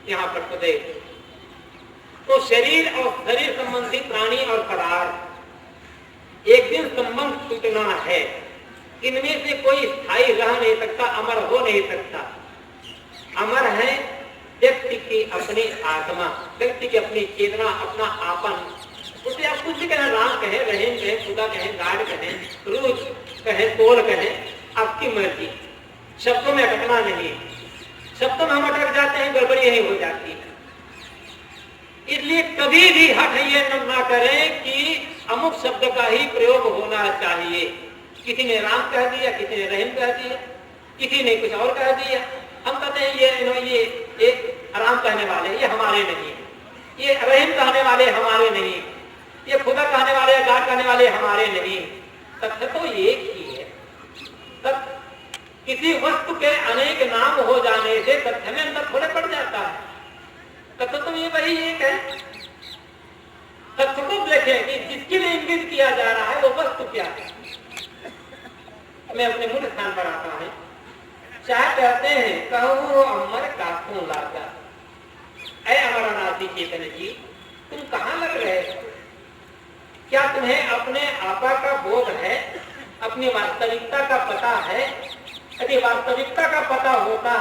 यहाँ पर खुदे। तो शरीर और शरीर संबंधी प्राणी और पदार्थ एक दिन संबंध टूटना है। इनमें से कोई स्थायी रह नहीं सकता, अमर हो नहीं सकता। अमर है व्यक्ति की अपनी आत्मा, व्यक्ति की अपनी चेतना, अपना आपन। उसे आप कुछ भी कहें, राम कहें, रहीम कहें, खुदा कहें, गाड कहें, रूज कहें, तोल कहें, आपकी मर्जी। शब्दों में अटकना नहीं। शब्दों में हम अटक जाते हैं, गड़बड़ी यही हो जाती है। इसलिए कभी भी हठ ये न करें कि अमुक शब्द का ही प्रयोग होना चाहिए। किसी ने राम कह दिया, किसी ने रहीम कह दिया, किसी ने कुछ और कह दिया। हम कहते हैं ये राम कहने वाले ये हमारे नहीं, ये रहीम कहने वाले हमारे नहीं, ये खुदा कहने वाले, गाड कहने वाले हमारे नहीं। तथ्य तो एक ही है। किसी वस्तु के अनेक नाम हो जाने से तथ्य में अंतर थोड़े पड़ जाता है। तथ्य तो ये वही एक है। तथ्य को देखें कि जिसके लिए इंगित किया जा रहा है वो वस्तु क्या है। मैं अपने मूल स्थान पर आता हूं। चाहे कहते हैं कहो अमर काकू लागा, ऐ अमरनाथी चेतन जी, तुम कहां लग रहे हो? क्या तुम्हें अपने आपा का बोध है? अपनी वास्तविकता का पता है? यदि वास्तविकता का पता होता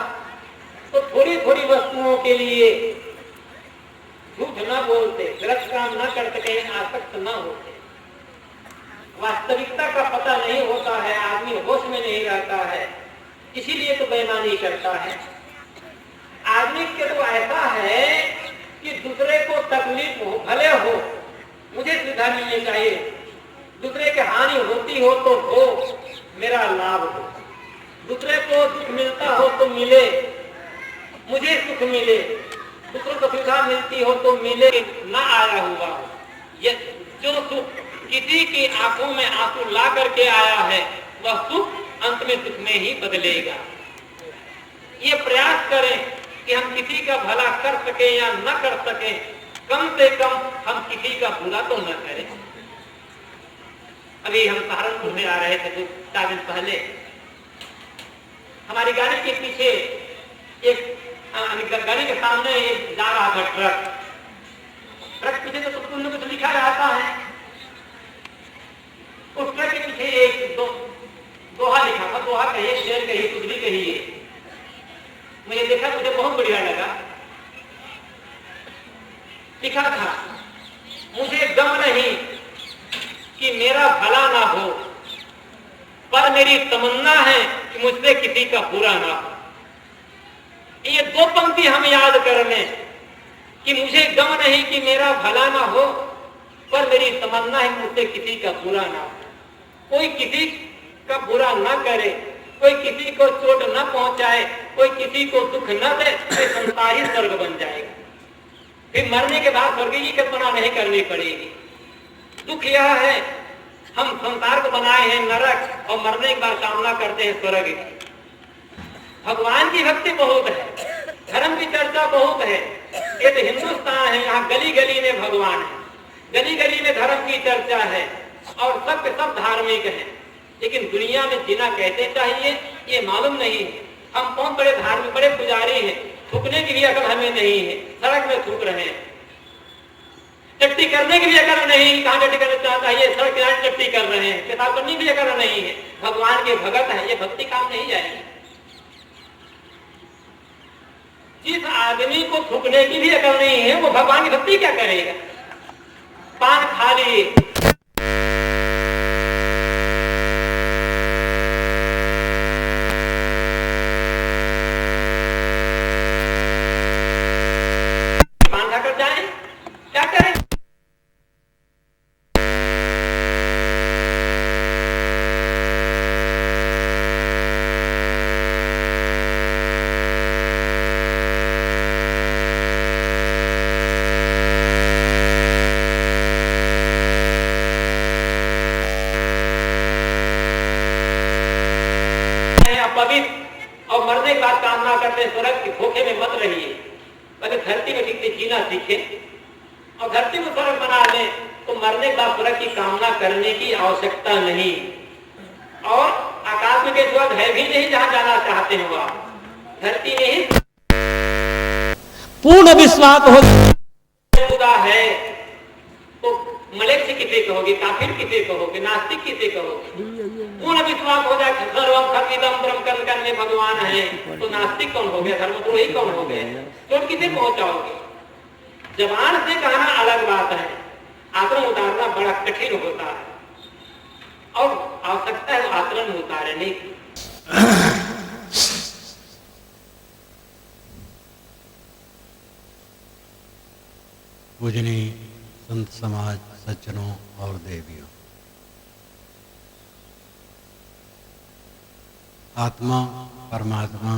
तो थोड़ी थोड़ी वस्तुओं के लिए झूठ न बोलते, गलत काम न करते, कहीं आसक्त न होते। वास्तविकता का पता नहीं होता है, आदमी होश में नहीं रहता है, इसीलिए तो बेईमानी करता है। आदमी के तो ऐसा है कि दूसरे को तकलीफ हो, भले हो, मुझे सुविधा मिलनी चाहिए, दूसरे की हानि होती हो तो हो, मेरा लाभ हो। दूसरे को दुख मिलता हो तो मिले, मुझे सुख मिले। दूसरों को सुविधा मिलती हो तो मिले, ना आया हुआ हो। ये जो सुख किसी की आंखों में आंसू ला करके आया है, वह सुख अंत में दुख में ही बदलेगा। ये प्रयास करें कि हम किसी का भला कर सके या न कर सके, कम से कम हम किसी का बुरा तो न करें। अभी हम सहारनपुर में आ रहे थे 2-4 दिन पहले, हमारी गाड़ी के पीछे एक गाड़ी के सामने एक जा रहा था ट्रक पीछे तो कुछ न कुछ लिखा रहता है। उस ट्रक के पीछे एक दोहा लिखा था, दोहा कहिए, शेर कहिए, कुछ भी कहिए। मुझे देखा, मुझे बहुत बढ़िया लगा। लिखा था, मुझे गम नहीं कि मेरा भला ना हो, पर मेरी तमन्ना है कि मुझसे किसी का बुरा ना हो। ये 2 पंक्ति हम याद कर लें कि मुझे गम नहीं कि मेरा भला ना हो, पर मेरी तमन्ना है मुझसे किसी का बुरा ना हो। कोई किसी का बुरा ना करे, कोई किसी को चोट न पहुंचाए, कोई किसी को दुख न दे, तो संसार ही स्वर्ग बन जाएगा। फिर मरने के बाद स्वर्ग की कल्पना नहीं करनी पड़ेगी। दुख यह है, हम संसार को बनाए हैं नरक और मरने के बाद कामना करते हैं स्वर्ग की। भगवान की भक्ति बहुत है, धर्म की चर्चा बहुत है। ये तो हिंदुस्तान है, यहाँ गली गली में भगवान है, गली गली में धर्म की चर्चा है और सब के सब धार्मिक हैं। लेकिन दुनिया में जीना कैसे चाहिए ये मालूम नहीं है। हम बहुत बड़े धार्मिक, बड़े पुजारी हैं, थूकने की भी अकल हमें नहीं है, सड़क में थूक रहे हैं। चट्टी करने की भी अकल नहीं, कहाँ चट्टी करना चाहिए, सड़क किनारे चट्टी कर रहे हैं। पेशाब करने की भी अकल नहीं है। भगवान के भगत है, ये भक्ति काम नहीं जाएगी। जिस आदमी को थूकने की भी अकल नहीं है, वो भगवान की भक्ति क्या करेगा? पान खा लिए, पान खाकर जाए, क्या करें? पवित्र और मरने के बाद कामना करते हैं स्वर्ग के धोखे में मत रहिए। अगर धरती में ठीक से जीना सीखे और धरती को स्वर्ग बना लें तो मरने के बाद स्वर्ग की कामना करने की आवश्यकता नहीं। और आकाश में कोई स्वर्ग है भी नहीं जहां जाना चाहते हो आप, धरती में ही पूर्ण विश्वास हो खुदा है तो मलेक से किसे कहोगे, काफिर किसे कहोगे, नास्तिक किसे कहोगे? पूर्ण विश्वास हो जाए सर्वम खल्विदम ब्रह्म कर्म में भगवान है तो नास्तिक कौन हो गया, धर्मद्रोही कौन हो गए? तो किसे पहुंचाओगे? जबान से कहना अलग बात है, आचरण उतारना बड़ा कठिन होता है और आवश्यकता है आचरण उतारने की। पूजनीय संत समाज, सज्जनों और देवियों, आत्मा, परमात्मा,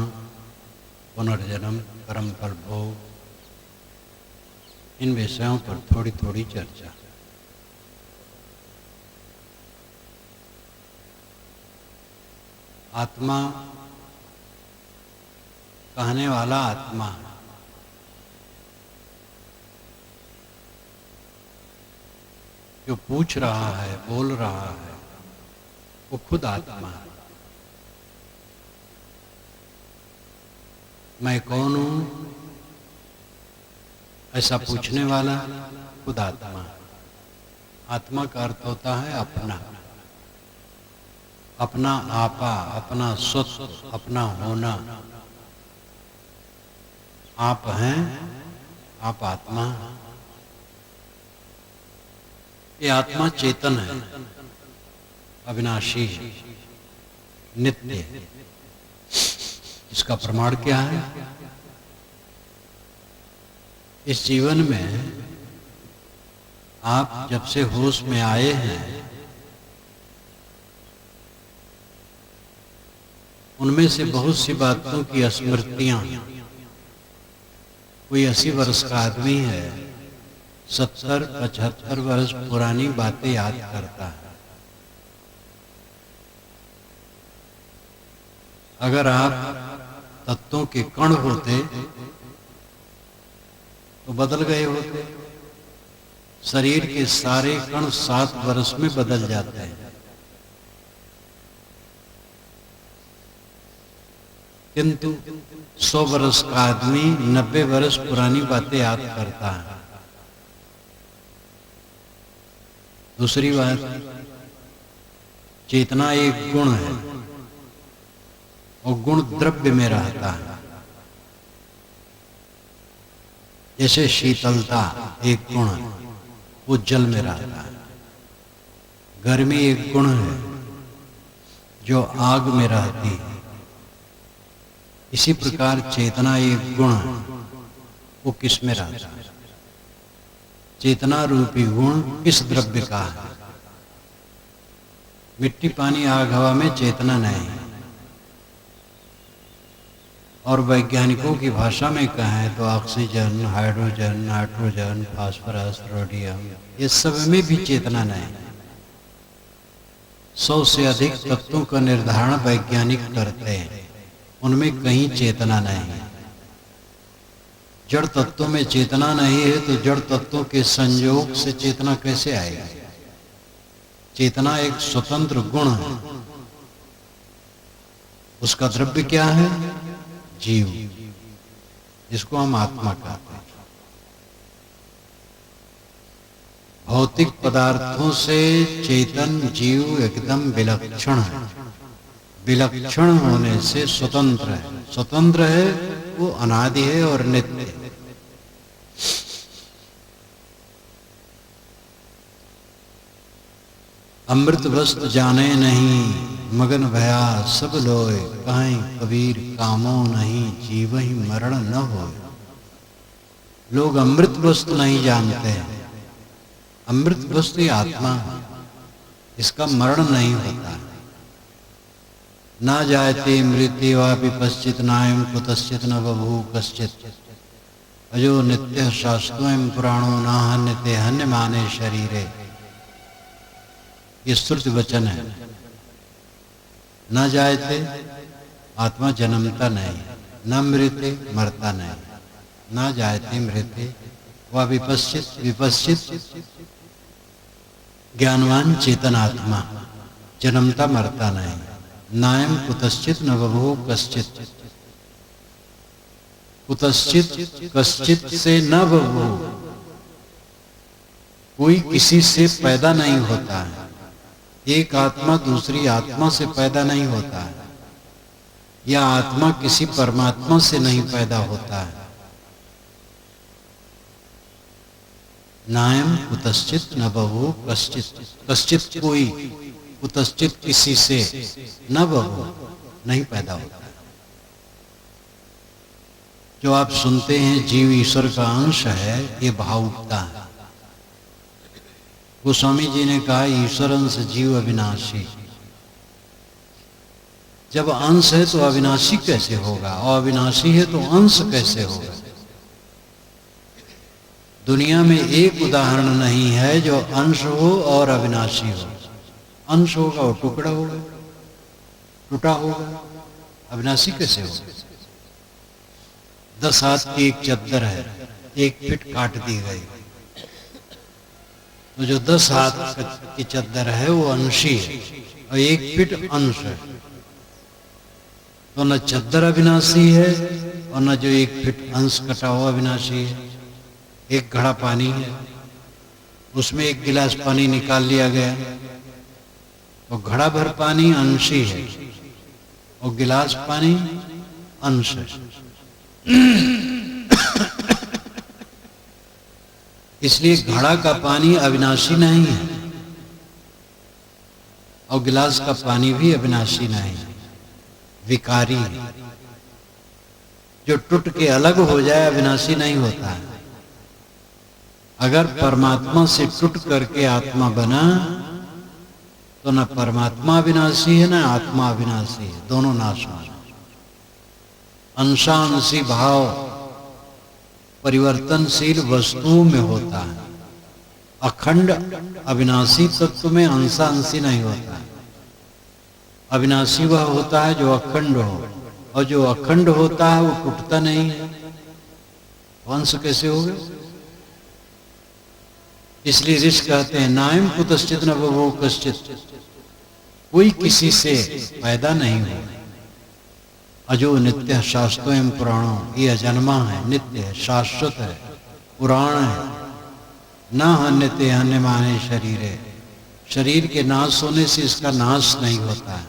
पुनर्जन्म, परम फल भोग, इन विषयों पर थोड़ी थोड़ी चर्चा। आत्मा कहने वाला आत्मा है, जो पूछ रहा है, बोल रहा है, वो खुद आत्मा है। मैं कौन हूं, ऐसा पूछने वाला खुद आत्मा है। आत्मा का अर्थ होता है अपना, अपना आपा, अपना स्वत्व, अपना होना। आप हैं, आप आत्मा हैं। ये आत्मा चेतन है, अविनाशी है, नित्य है। इसका प्रमाण क्या है? इस जीवन में आप जब से होश में आए हैं, उनमें से बहुत सी बातों की स्मृतियां, कोई 80 वर्ष का आदमी है, 70-75 वर्ष पुरानी बातें याद करता है। अगर आप तत्वों के कण होते तो बदल गए होते। शरीर के सारे कण 7 वर्ष में बदल जाते हैं, किंतु 100 वर्ष का आदमी 90 वर्ष पुरानी बातें याद करता है। दूसरी बात, चेतना एक गुण है और गुण द्रव्य में रहता है। जैसे शीतलता एक गुण है, वो जल में रहता है। गर्मी एक गुण है जो आग में रहती है। इसी प्रकार चेतना एक गुण है, वो किस में रहता है? चेतना रूपी गुण किस द्रव्य का है? मिट्टी, पानी, आग, हवा में चेतना नहीं है। और वैज्ञानिकों की भाषा में कहें तो oxygen, hydrogen, nitrogen, phosphorus, rhodium, ये सब में भी चेतना नहीं है। 100 से अधिक तत्वों का निर्धारण वैज्ञानिक करते हैं, उनमें कहीं चेतना नहीं है। जड़ तत्वों में चेतना नहीं है तो जड़ तत्वों के संयोग से चेतना कैसे आएगी? चेतना एक स्वतंत्र गुण है। उसका द्रव्य क्या है? जीव, जिसको हम आत्मा कहते हैं। भौतिक पदार्थों से चेतन जीव एकदम विलक्षण है। विलक्षण होने से स्वतंत्र है। स्वतंत्र है, वो अनादि है और नित्य है। अमृत वस्तु जाने नहीं, मगन भया सब लोए, कहीं कबीर कामो नहीं, जीव ही मरण न हो। लोग अमृत वस्तु नहीं जानते हैं। अमृत वस्तु ही आत्मा है, इसका मरण नहीं होता है। ना जायते मृत्यु वापि पश्चित नायम कुतश्चित न बभू कश्चित, अजो नित्य शाश्वतम पुराणो न हन्यते हन्य माने शरीरे। ये श्रुति वचन है। न जायते, आत्मा जन्मता नहीं, न मृते, मरता नहीं। न जायते मृते व विपश्चित, विपश्चित ज्ञानवान चेतन आत्मा, जन्मता मरता नहीं। नायम कुतश्चित न बभू कश्चित, कुतश्चित कश्चित से न बभूव, कोई किसी से पैदा नहीं होता है। एक आत्मा दूसरी आत्मा से पैदा नहीं होता है, या आत्मा किसी परमात्मा से नहीं पैदा होता है। नायम कुतश्चित न बभूव कश्चित, कश्चित कोई, कुतश्चित किसी से, न बभूव नहीं पैदा होता है। जो आप सुनते हैं जीव ईश्वर का अंश है, ये भाव उठता है। गोस्वामी जी ने कहा ईश्वर अंश जीव अविनाशी। जब अंश है तो अविनाशी कैसे होगा, और अविनाशी है तो अंश कैसे होगा? दुनिया में एक उदाहरण नहीं है जो अंश हो और अविनाशी हो। अंश होगा और टुकड़ा होगा, टूटा होगा, अविनाशी कैसे होगा? 10 हाथ की एक चद्दर है, 1 फीट काट दी गई, तो जो 10 हाथ की चद्दर है वो अंशी है और 1 फीट अंश है। तो न चद्दर अविनाशी है और न जो 1 फीट अंश कटा हुआ अविनाशी है। एक घड़ा पानी है, उसमें 1 गिलास पानी निकाल लिया गया, तो घड़ा भर पानी अंशी है और गिलास पानी अंश है। इसलिए घड़ा का पानी अविनाशी नहीं है और गिलास का पानी भी अविनाशी नहीं है, विकारी है। जो टूट के अलग हो जाए अविनाशी नहीं होता है। अगर परमात्मा से टूट करके आत्मा बना तो न परमात्मा अविनाशी है न आत्मा अविनाशी है, दोनों नाशवान। अंशांशी भाव परिवर्तनशील वस्तुओं में होता है। अखंड अविनाशी तत्व में अंशांशी नहीं होता है। अविनाशी वह होता है जो अखंड हो, और जो अखंड होता है वो टूटता नहीं है। अंश कैसे होगा? इसलिए ऋषि कहते हैं नायम कुतश्चित न बभूव कश्चित, कोई किसी से पैदा नहीं हुआ। अजो नित्य शाश्वत एवं पुराणों, ये अजन्मा है, नित्य है, शाश्वत है, पुराण है। न हन्यते हन्य माने शरीर है, शरीर के नाश होने से इसका नाश नहीं होता है।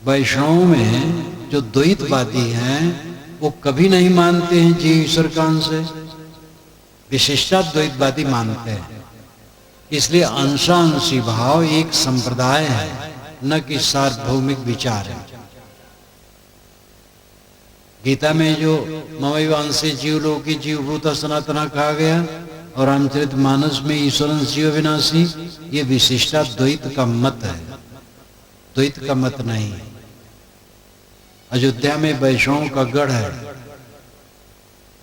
वैष्णव में जो द्वैतवादी हैं वो कभी नहीं मानते हैं जीव ईश्वर का अंश है, विशिष्टाद्वैतवादी मानते हैं। इसलिए अंशांशी भाव एक संप्रदाय है, न कि सार्वभौमिक विचार है। गीता में जो ममैवांसे जीवलोके जीवभूता सनातना कहा गया और रामचरितमानस में ईश्वरंश जीव अविनाशी, ये विशिष्टाद्वैत का मत है, द्वैत का मत नहीं है। अयोध्या में वैष्णव का गढ़ है,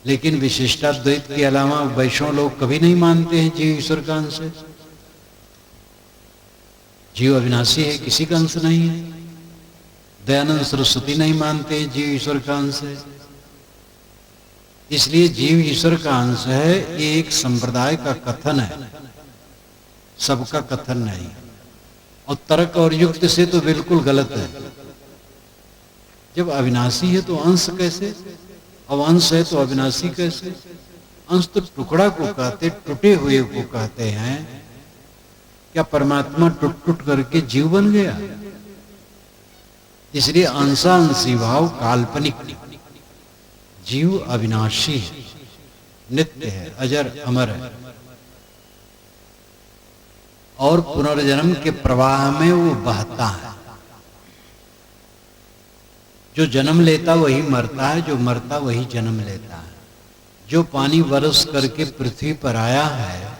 लेकिन विशिष्टाद्वैत के अलावा वैष्णव लोग कभी नहीं मानते हैं जीव ईश्वर का अंश है। जीव अविनाशी है, किसी का अंश नहीं है। दयानंद सरस्वती नहीं मानते हैं जीव ईश्वर का अंश है। इसलिए जीव ईश्वर का अंश है, ये एक संप्रदाय का कथन है, सबका कथन नहीं। और तर्क और युक्ति से तो बिल्कुल गलत है। जब अविनाशी है तो अंश कैसे, अब अंश है तो अविनाशी कैसे? अंश तो टुकड़ा को कहते, टूटे हुए को कहते हैं। क्या परमात्मा टूट टूट करके जीव बन गया? इसलिए अंशांशी भाव काल्पनिक। जीव अविनाशी है, नित्य है, अजर अमर है, और पुनर्जन्म के प्रवाह में वो बहता है। जो जन्म लेता वही मरता है, जो मरता वही जन्म लेता है। जो पानी बरस करके पृथ्वी पर आया है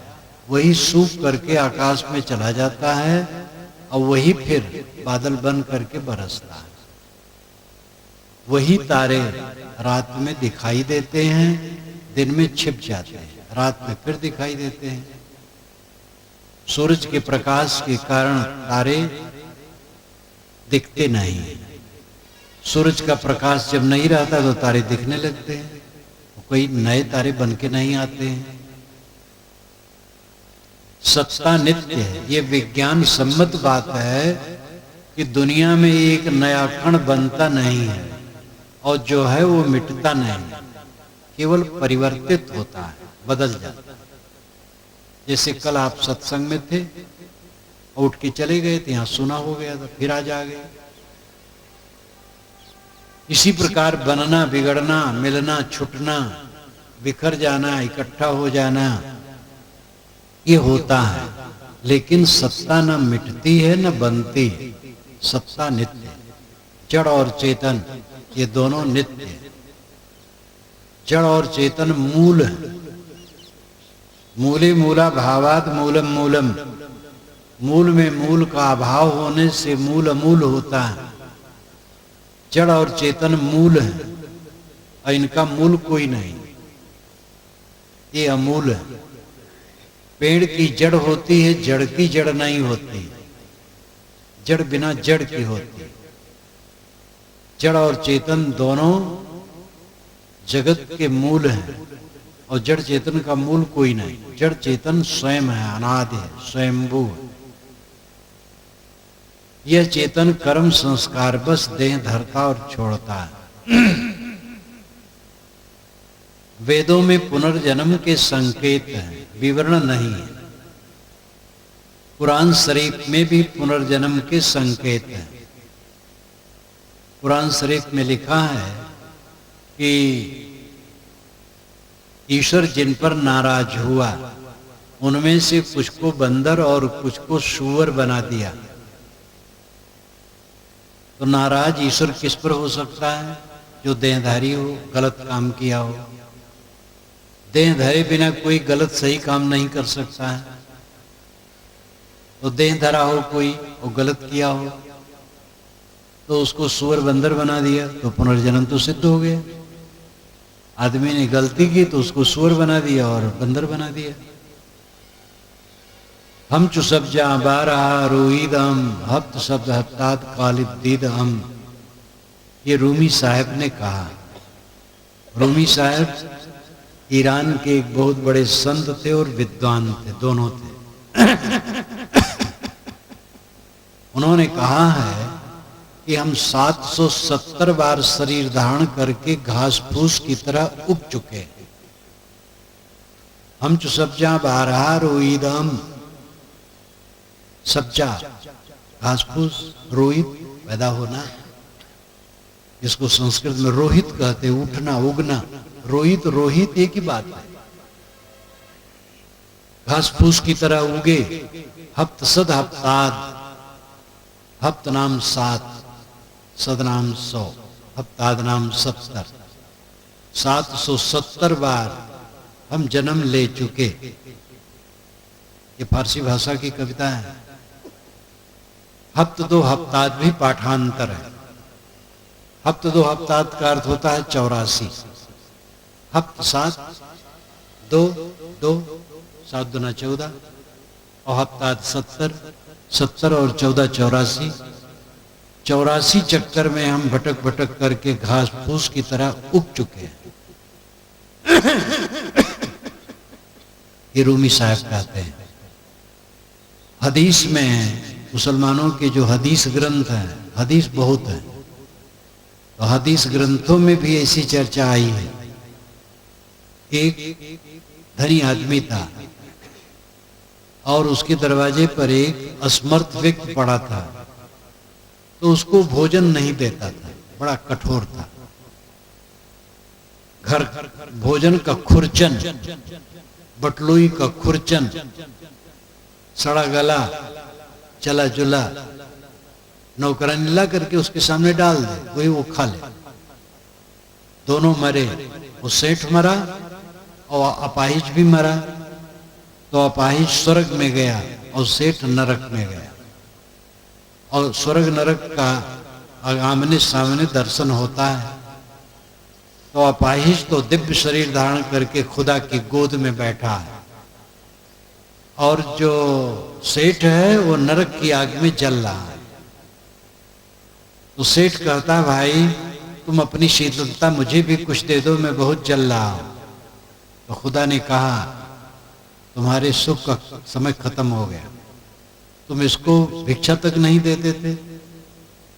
वही सूख करके आकाश में चला जाता है, और वही फिर बादल बन करके बरसता है। वही तारे रात में दिखाई देते हैं, दिन में छिप जाते हैं, रात में फिर दिखाई देते हैं। सूरज के प्रकाश के कारण तारे दिखते नहीं। सूरज का प्रकाश जब नहीं रहता तो तारे दिखने लगते हैं, कोई नए तारे बन के नहीं आते हैं। सत्ता नित्य है, ये विज्ञान सम्मत बात है कि दुनिया में एक नया कण बनता नहीं है और जो है वो मिटता नहीं, केवल परिवर्तित होता है, बदल जाता है। जैसे कल आप सत्संग में थे, उठ के चले गए थे, यहां सुना हो गया था, फिर आज आ गए। इसी प्रकार बनना, बिगड़ना, मिलना, छुटना, बिखर जाना, इकट्ठा हो जाना, ये होता है। लेकिन सत्ता न मिटती है न बनती है, सत्ता नित्य है। जड़ और चेतन ये दोनों नित्य है। जड़ और चेतन मूल है। मूले मूला भावात मूलम मूलम, मूल में मूल का अभाव होने से मूल अमूल होता है। जड़ और चेतन मूल है और इनका मूल कोई नहीं, ये अमूल है। पेड़ की जड़ होती है, जड़ की जड़ नहीं होती। जड़ बिना जड़ की होती है। जड़ और चेतन दोनों जगत के मूल हैं और जड़ चेतन का मूल कोई नहीं। जड़ चेतन स्वयं है, अनादि है, स्वयंभू है। यह चेतन कर्म संस्कार बस देह धरता और छोड़ता है। वेदों में पुनर्जन्म के संकेत हैं, विवरण नहीं है। कुरान शरीफ में भी पुनर्जन्म के संकेत हैं। कुरान शरीफ में लिखा है कि ईश्वर जिन पर नाराज हुआ उनमें से कुछ को बंदर और कुछ को सूअर बना दिया। तो नाराज ईश्वर किस पर हो सकता है? जो देहधारी हो, गलत काम किया हो। देह धरे बिना कोई गलत सही काम नहीं कर सकता है। तो देह धरा हो कोई और गलत किया हो तो उसको सूअर बंदर बना दिया, तो पुनर्जन्म तो सिद्ध हो गया। आदमी ने गलती की तो उसको सूअर बना दिया और बंदर बना दिया। हम चु सब जा बारहा रोईदम हफ्त शब्द हफ्तात कालिद हम, ये रूमी साहब ने कहा। रूमी साहब ईरान के एक बहुत बड़े संत थे और विद्वान थे, दोनों थे। उन्होंने कहा है कि हम 770 बार शरीर धारण करके घास फूस की तरह उग चुके हैं। हम चु सब्जा बारहा रोईदम, सब्जा घास फूस, रोहित पैदा होना, जिसको संस्कृत में रोहित कहते, उठना, उगना। रोहित रोहित एक ही बात है। घास फूस की तरह उगे। हफ्त सद हफ्ताद, हफ्त नाम 7, सद नाम 100, हफ्ताद नाम 70, 770 बार हम जन्म ले चुके। ये फारसी भाषा की कविता है। हफ्त दो हफ्ताद भी पाठांतर है। हफ्त दो हफ्ताद का अर्थ होता है 84। हफ्त 7, 2, 2, 7 दूना 14 और हफ्ताद 70, 70 और 14 84। 84 चक्कर में हम भटक भटक करके घास फूस की तरह उग चुके हैं। ये रूमी साहब कहते हैं। हदीस में मुसलमानों के जो हदीस ग्रंथ हैं, हदीस बहुत है, तो हदीस ग्रंथों में भी ऐसी चर्चा आई है। एक धनी आदमी था और उसके दरवाजे पर एक असमर्थ व्यक्ति पड़ा था, तो उसको भोजन नहीं देता था, बड़ा कठोर था। घर भोजन का खुरचन, बटलुई का खुरचन, सड़ा गला, चला जुला नौकरानी ला करके उसके सामने डाल दे, वही वो खा ले। दोनों मरे, वो सेठ मरा और अपाहिज भी मरा। तो अपाहिज स्वर्ग में गया और सेठ नरक में गया। और स्वर्ग नरक का आमने सामने दर्शन होता है। तो अपाहिज तो दिव्य शरीर धारण करके खुदा की गोद में बैठा है और जो सेठ है वो नरक की आग में जल रहा है। तो सेठ कहता, भाई तुम अपनी शीतलता मुझे भी कुछ दे दो, मैं बहुत जल रहा हूं। तो खुदा ने कहा, तुम्हारे सुख का समय खत्म हो गया, तुम इसको भिक्षा तक नहीं देते थे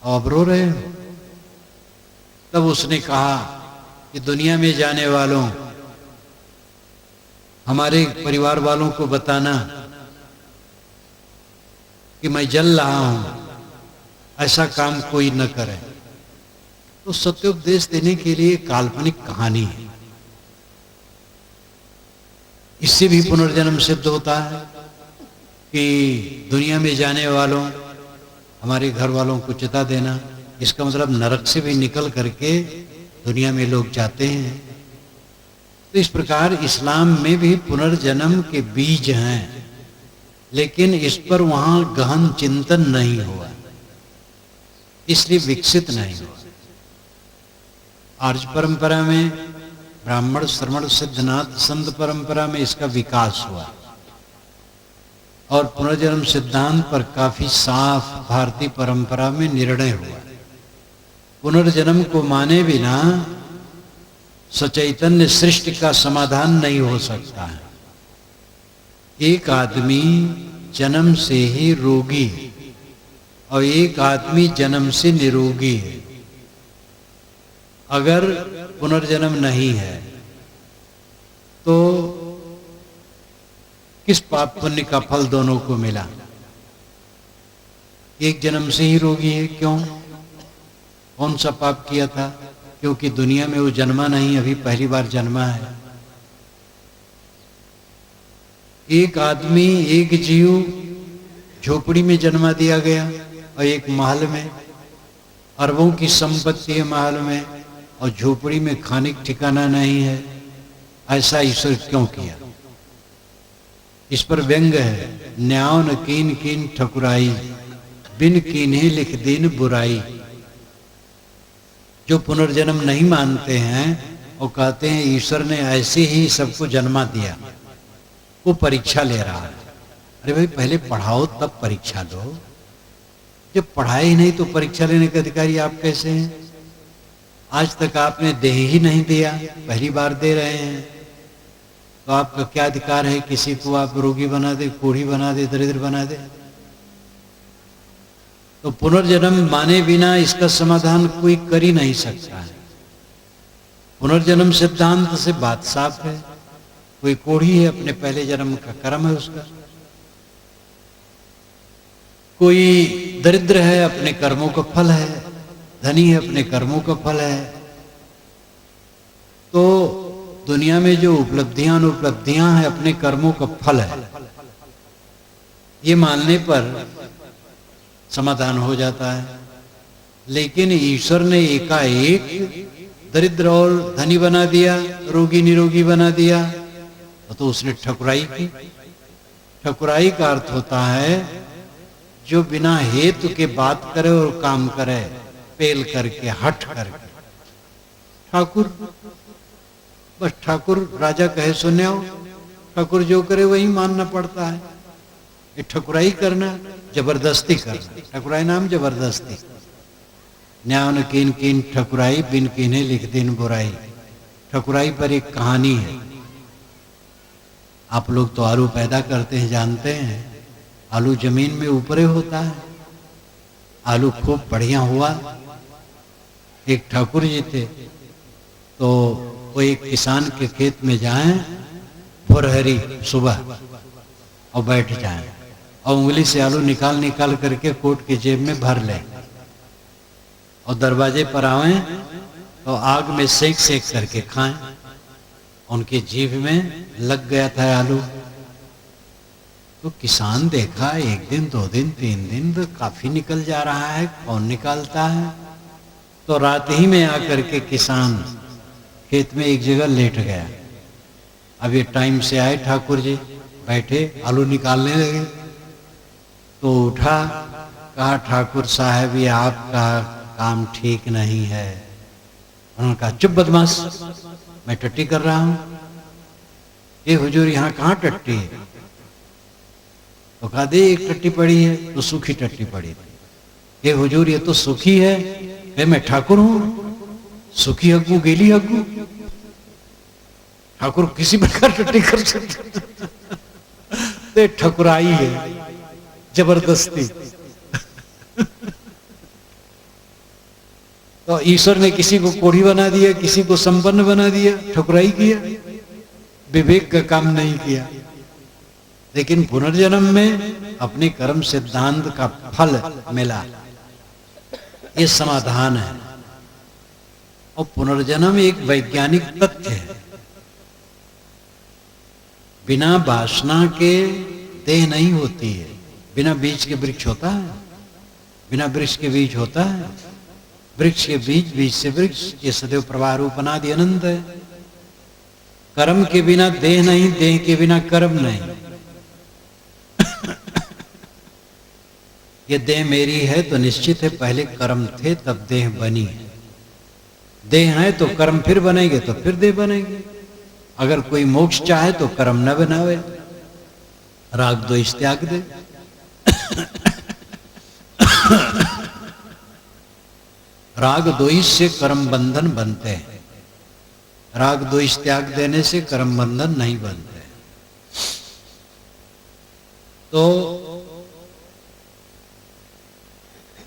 और अब रो रहे हो। तब उसने कहा कि दुनिया में जाने वालों, हमारे परिवार वालों को बताना कि मैं जल रहा हूं, ऐसा काम कोई न करे। तो सत्योपदेश देने के लिए काल्पनिक कहानी है। इससे भी पुनर्जन्म सिद्ध होता है कि दुनिया में जाने वालों, हमारे घर वालों को चिता देना, इसका मतलब नरक से भी निकल करके दुनिया में लोग जाते हैं। तो इस प्रकार इस्लाम में भी पुनर्जन्म के बीज हैं, लेकिन इस पर वहां गहन चिंतन नहीं हुआ, इसलिए विकसित नहीं हुआ। आर्य परंपरा में, ब्राह्मण श्रवण सिद्धनाथ संत परंपरा में इसका विकास हुआ और पुनर्जन्म सिद्धांत पर काफी साफ भारतीय परंपरा में निर्णय हुआ। पुनर्जन्म को माने बिना सचैतन्य सृष्टि का समाधान नहीं हो सकता है। एक आदमी जन्म से ही रोगी है और एक आदमी जन्म से निरोगी है। अगर पुनर्जन्म नहीं है तो किस पाप पुण्य का फल दोनों को मिला? एक जन्म से ही रोगी है, क्यों? कौन सा पाप किया था? क्योंकि दुनिया में वो जन्मा नहीं, अभी पहली बार जन्मा है। एक आदमी, एक जीव झोपड़ी में जन्मा दिया गया और एक महल में, अरबों की संपत्ति है महल में और झोपड़ी में खाने का ठिकाना नहीं है। ऐसा ईश्वर क्यों किया? इस पर व्यंग है। न्याय न कीन कीन ठकुराई, बिन कीन्हे लिख दीन बुराई। जो पुनर्जन्म नहीं मानते हैं वो कहते हैं ईश्वर ने ऐसे ही सबको जन्मा दिया, वो परीक्षा ले रहा है। अरे भाई, पहले पढ़ाओ तब परीक्षा लो। जब पढ़ाए ही नहीं तो परीक्षा लेने के अधिकारी आप कैसे हैं? आज तक आपने दे ही नहीं दिया, पहली बार दे रहे हैं, तो आपका क्या अधिकार है किसी को आप रोगी बना दे, कोढ़ी बना दे, दरिद्र बना दे? तो पुनर्जन्म माने बिना इसका समाधान कोई कर ही नहीं सकता है। पुनर्जन्म सिद्धांत से बात साफ है। कोई कोढ़ी है, अपने पहले जन्म का कर्म है उसका। कोई दरिद्र है, अपने कर्मों का फल है। धनी है, अपने कर्मों का फल है। तो दुनिया में जो उपलब्धियां अनुपलब्धियां हैं, अपने कर्मों का फल है। ये मानने पर समाधान हो जाता है। लेकिन ईश्वर ने एकाएक दरिद्र और धनी बना दिया, रोगी निरोगी बना दिया, तो उसने ठकुराई की। ठकुराई का अर्थ होता है जो बिना हेतु के बात करे और काम करे, पेल करके, हट करके। ठाकुर, बस ठाकुर राजा कहे सुने हो, ठाकुर जो करे वही मानना पड़ता है। ये ठकुराई करना, जबरदस्ती करना। ठकुराई नाम जबरदस्ती। न्याय न कीन कीन ठकुराई, बिन कीन्हे लिख दीन बुराई। ठकुराई पर एक कहानी है। आप लोग तो आलू पैदा करते हैं, जानते हैं। आलू जमीन में ऊपरे होता है। आलू खूब बढ़िया हुआ। एक ठाकुर जी थे, तो वो एक किसान के खेत में जाएं फुरहरी सुबह और बैठ जाएं और उंगली से आलू निकाल निकाल करके कोट के जेब में भर लें और दरवाजे पर आवें तो आग में सेक सेक करके खाएं। उनके जीभ में लग गया था आलू। तो किसान देखा, एक दिन, 2 दिन, 3 दिन तो काफी निकल जा रहा है, कौन निकालता है? तो रात ही में आकर के किसान खेत में एक जगह लेट गया। अब ये टाइम से आए ठाकुर जी, बैठे आलू निकालने लगे। तो उठा, कहा ठाकुर साहब ये आपका काम ठीक नहीं है। उन्होंने कहा चुप बदमाश, मैं टट्टी कर रहा हूं। ये हुजूर यहाँ कहाँ टट्टी है? तो कहा दे एक टट्टी पड़ी है, तो सूखी टट्टी पड़ी थी। ये हुजूर ये तो सूखी है, मैं ठाकुर हूं, सूखी अग्गू गेली अग्गू। ठाकुर किसी प्रकार टट्टी कर सकते, तो ठकुराई है, जबरदस्ती। तो ईश्वर ने किसी को कोढ़ी बना दिया, किसी को संपन्न बना दिया, ठुकराई किया, विवेक का काम नहीं किया। लेकिन पुनर्जन्म में अपने कर्म सिद्धांत का फल मिला, ये समाधान है। और पुनर्जन्म एक वैज्ञानिक तथ्य है। बिना वासना के देह नहीं होती है। बिना बीज के वृक्ष होता है? बिना वृक्ष के बीज होता है? वृक्ष के बीज, बीज से वृक्ष, ये सदैव प्रवाह रूप अनादि अनंत है। कर्म के बिना देह नहीं, देह के बिना कर्म नहीं। ये देह मेरी है तो निश्चित है पहले कर्म थे तब देह बनी है। देह है तो कर्म फिर बनेंगे तो फिर देह बनेंगे। अगर कोई मोक्ष चाहे तो कर्म न बनावे, राग द्वेष त्याग दे। राग द्वेष से कर्म बंधन बनते हैं, राग द्वेष त्याग देने से कर्म बंधन नहीं बनते। तो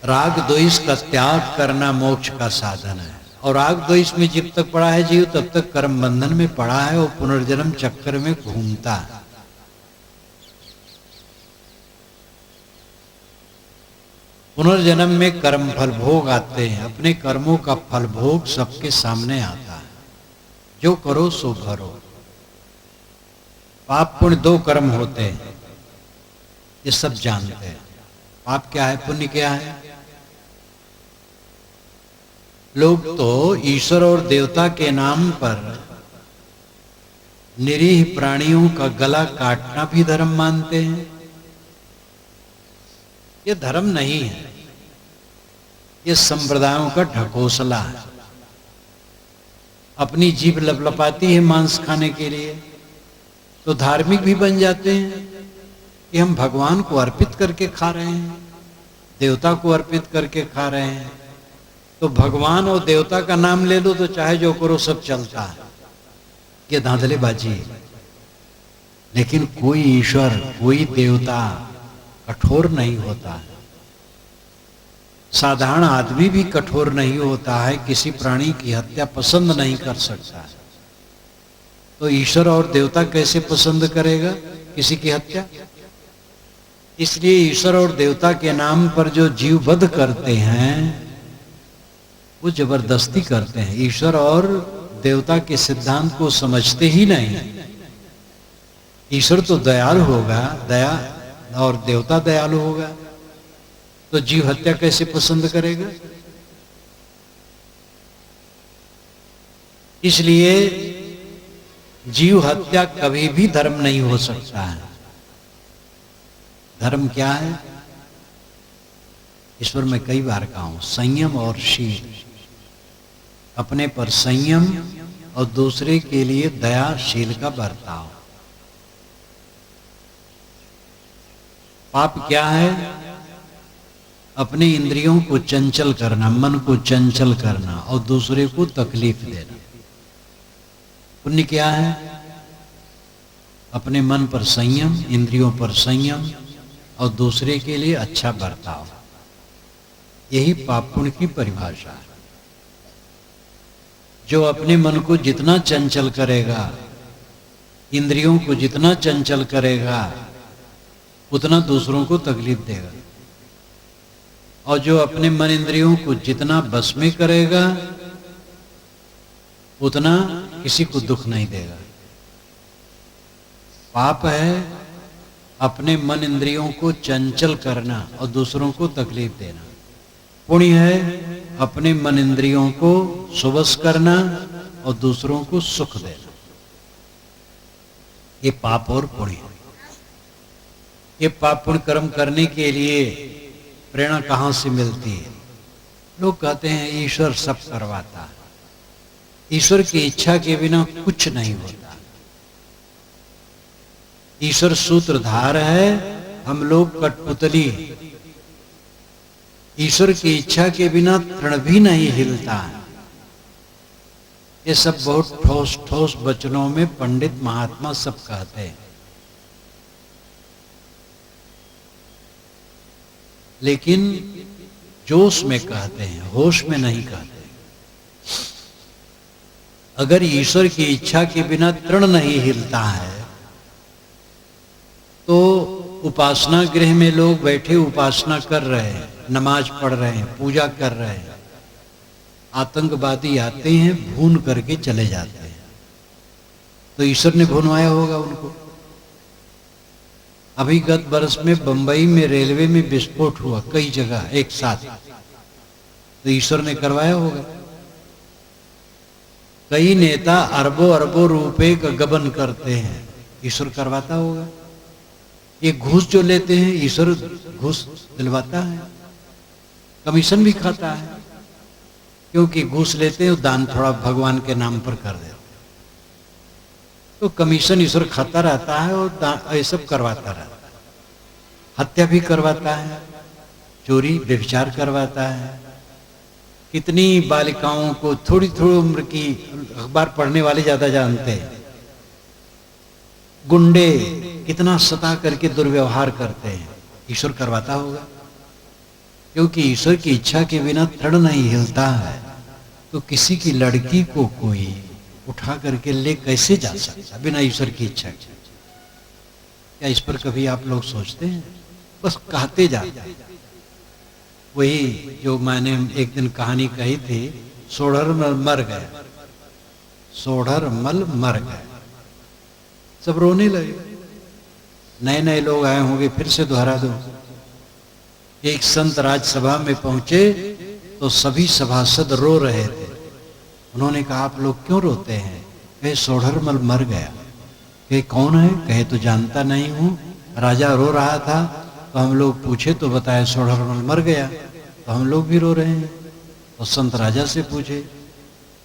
राग द्वेष का त्याग करना मोक्ष का साधन है। और राग द्वेष में जब तक पड़ा है जीव तब तक कर्म बंधन में पड़ा है और पुनर्जन्म चक्कर में घूमता है। पुनर्जन्म में कर्म फल भोग आते हैं। अपने कर्मों का फल भोग सबके सामने आता है। जो करो सो भरो। पाप पुण्य दो कर्म होते हैं, ये सब जानते हैं। पाप क्या है, पुण्य क्या है? लोग तो ईश्वर और देवता के नाम पर निरीह प्राणियों का गला काटना भी धर्म मानते हैं। ये धर्म नहीं है, ये संप्रदायों का ढकोसला है। अपनी जीभ लपलपाती है मांस खाने के लिए, तो धार्मिक भी बन जाते हैं कि हम भगवान को अर्पित करके खा रहे हैं, देवता को अर्पित करके खा रहे हैं। तो भगवान और देवता का नाम ले लो तो चाहे जो करो सब चलता है। ये धांधलेबाजी है। लेकिन कोई ईश्वर, कोई देवता कठोर नहीं होता है। साधारण आदमी भी कठोर नहीं होता है, किसी प्राणी की हत्या पसंद नहीं कर सकता। तो ईश्वर और देवता कैसे पसंद करेगा किसी की हत्या? इसलिए ईश्वर और देवता के नाम पर जो जीव वध करते हैं वो जबरदस्ती करते हैं। ईश्वर और देवता के सिद्धांत को समझते ही नहीं। ईश्वर तो दयालु होगा, दया, और देवता दयालु होगा, तो जीव हत्या कैसे पसंद करेगा? इसलिए जीव हत्या कभी भी धर्म नहीं हो सकता है। धर्म क्या है? ईश्वर में कई बार कहा हूं, संयम और शील। अपने पर संयम और दूसरे के लिए दयाशील का बर्ताव। पाप क्या है? अपने इंद्रियों को चंचल करना, मन को चंचल करना और दूसरे को तकलीफ देना। पुण्य क्या है? अपने मन पर संयम, इंद्रियों पर संयम और दूसरे के लिए अच्छा बर्ताव। यही पाप पुण्य की परिभाषा है। जो अपने मन को जितना चंचल करेगा, इंद्रियों को जितना चंचल करेगा, उतना दूसरों को तकलीफ देगा। और जो अपने मन इंद्रियों को जितना बस में करेगा, उतना किसी को दुख नहीं देगा। पाप है अपने मन इंद्रियों को चंचल करना और दूसरों को तकलीफ देना। पुण्य है अपने मन इंद्रियों को सुबस करना और दूसरों को सुख देना। ये पाप और पुण्य। ये पाप पुण्य कर्म करने के लिए प्रेरणा कहां से मिलती है? लोग कहते हैं ईश्वर सब करवाता है। ईश्वर की इच्छा के बिना कुछ नहीं होता। ईश्वर सूत्रधार है, हम लोग कठपुतली। ईश्वर की इच्छा के बिना तृण भी नहीं हिलता है। ये सब बहुत ठोस ठोस वचनों में पंडित महात्मा सब कहते हैं, लेकिन जोश में कहते हैं, होश में नहीं कहते। अगर ईश्वर की इच्छा के बिना तृण नहीं हिलता है तो उपासना गृह में लोग बैठे उपासना कर रहे हैं, नमाज पढ़ रहे हैं, पूजा कर रहे हैं, आतंकवादी आते हैं, भून करके चले जाते हैं। तो ईश्वर ने भुनवाया होगा उनको। अभी गत वर्ष में बंबई में रेलवे में विस्फोट हुआ कई जगह एक साथ, तो ईश्वर ने करवाया होगा। कई नेता अरबों अरबों रुपए का गबन करते हैं, ईश्वर करवाता होगा। ये घूस जो लेते हैं, ईश्वर घूस दिलवाता है, कमीशन भी खाता है, क्योंकि घूस लेते हैं दान थोड़ा भगवान के नाम पर कर देते हैं, तो कमीशन ईश्वर खाता रहता है और ये सब करवाता रहता है। हत्या भी करवाता है, चोरी व्यभिचार करवाता है। कितनी बालिकाओं को, थोड़ी थोड़ी उम्र की, अखबार पढ़ने वाले ज्यादा जानते हैं, गुंडे कितना सता करके दुर्व्यवहार करते हैं, ईश्वर करवाता होगा। क्योंकि ईश्वर की इच्छा के बिना तृण नहीं हिलता है, तो किसी की लड़की को कोई उठा करके ले कैसे जा सकता बिना ईश्वर की इच्छा के? क्या इस पर कभी आप लोग सोचते हैं? बस कहते जाते हैं। वही जो मैंने एक दिन कहानी कही थी, सोढ़रमल मर गया, सोढ़रमल मर गया, सब रोने लगे। नए नए लोग आए होंगे, फिर से दोहरा दो। एक संत राजसभा में पहुंचे तो सभी सभासद रो रहे थे। उन्होंने कहा, आप लोग क्यों रोते हैं? कहे, सोढ़रमल मर गया। कहे, कौन है? कहे, तो जानता नहीं हूं, राजा रो रहा था तो हम लोग पूछे तो बताया सोढ़रमल मर गया, तो हम लोग भी रो रहे हैं। तो संत राजा से पूछे,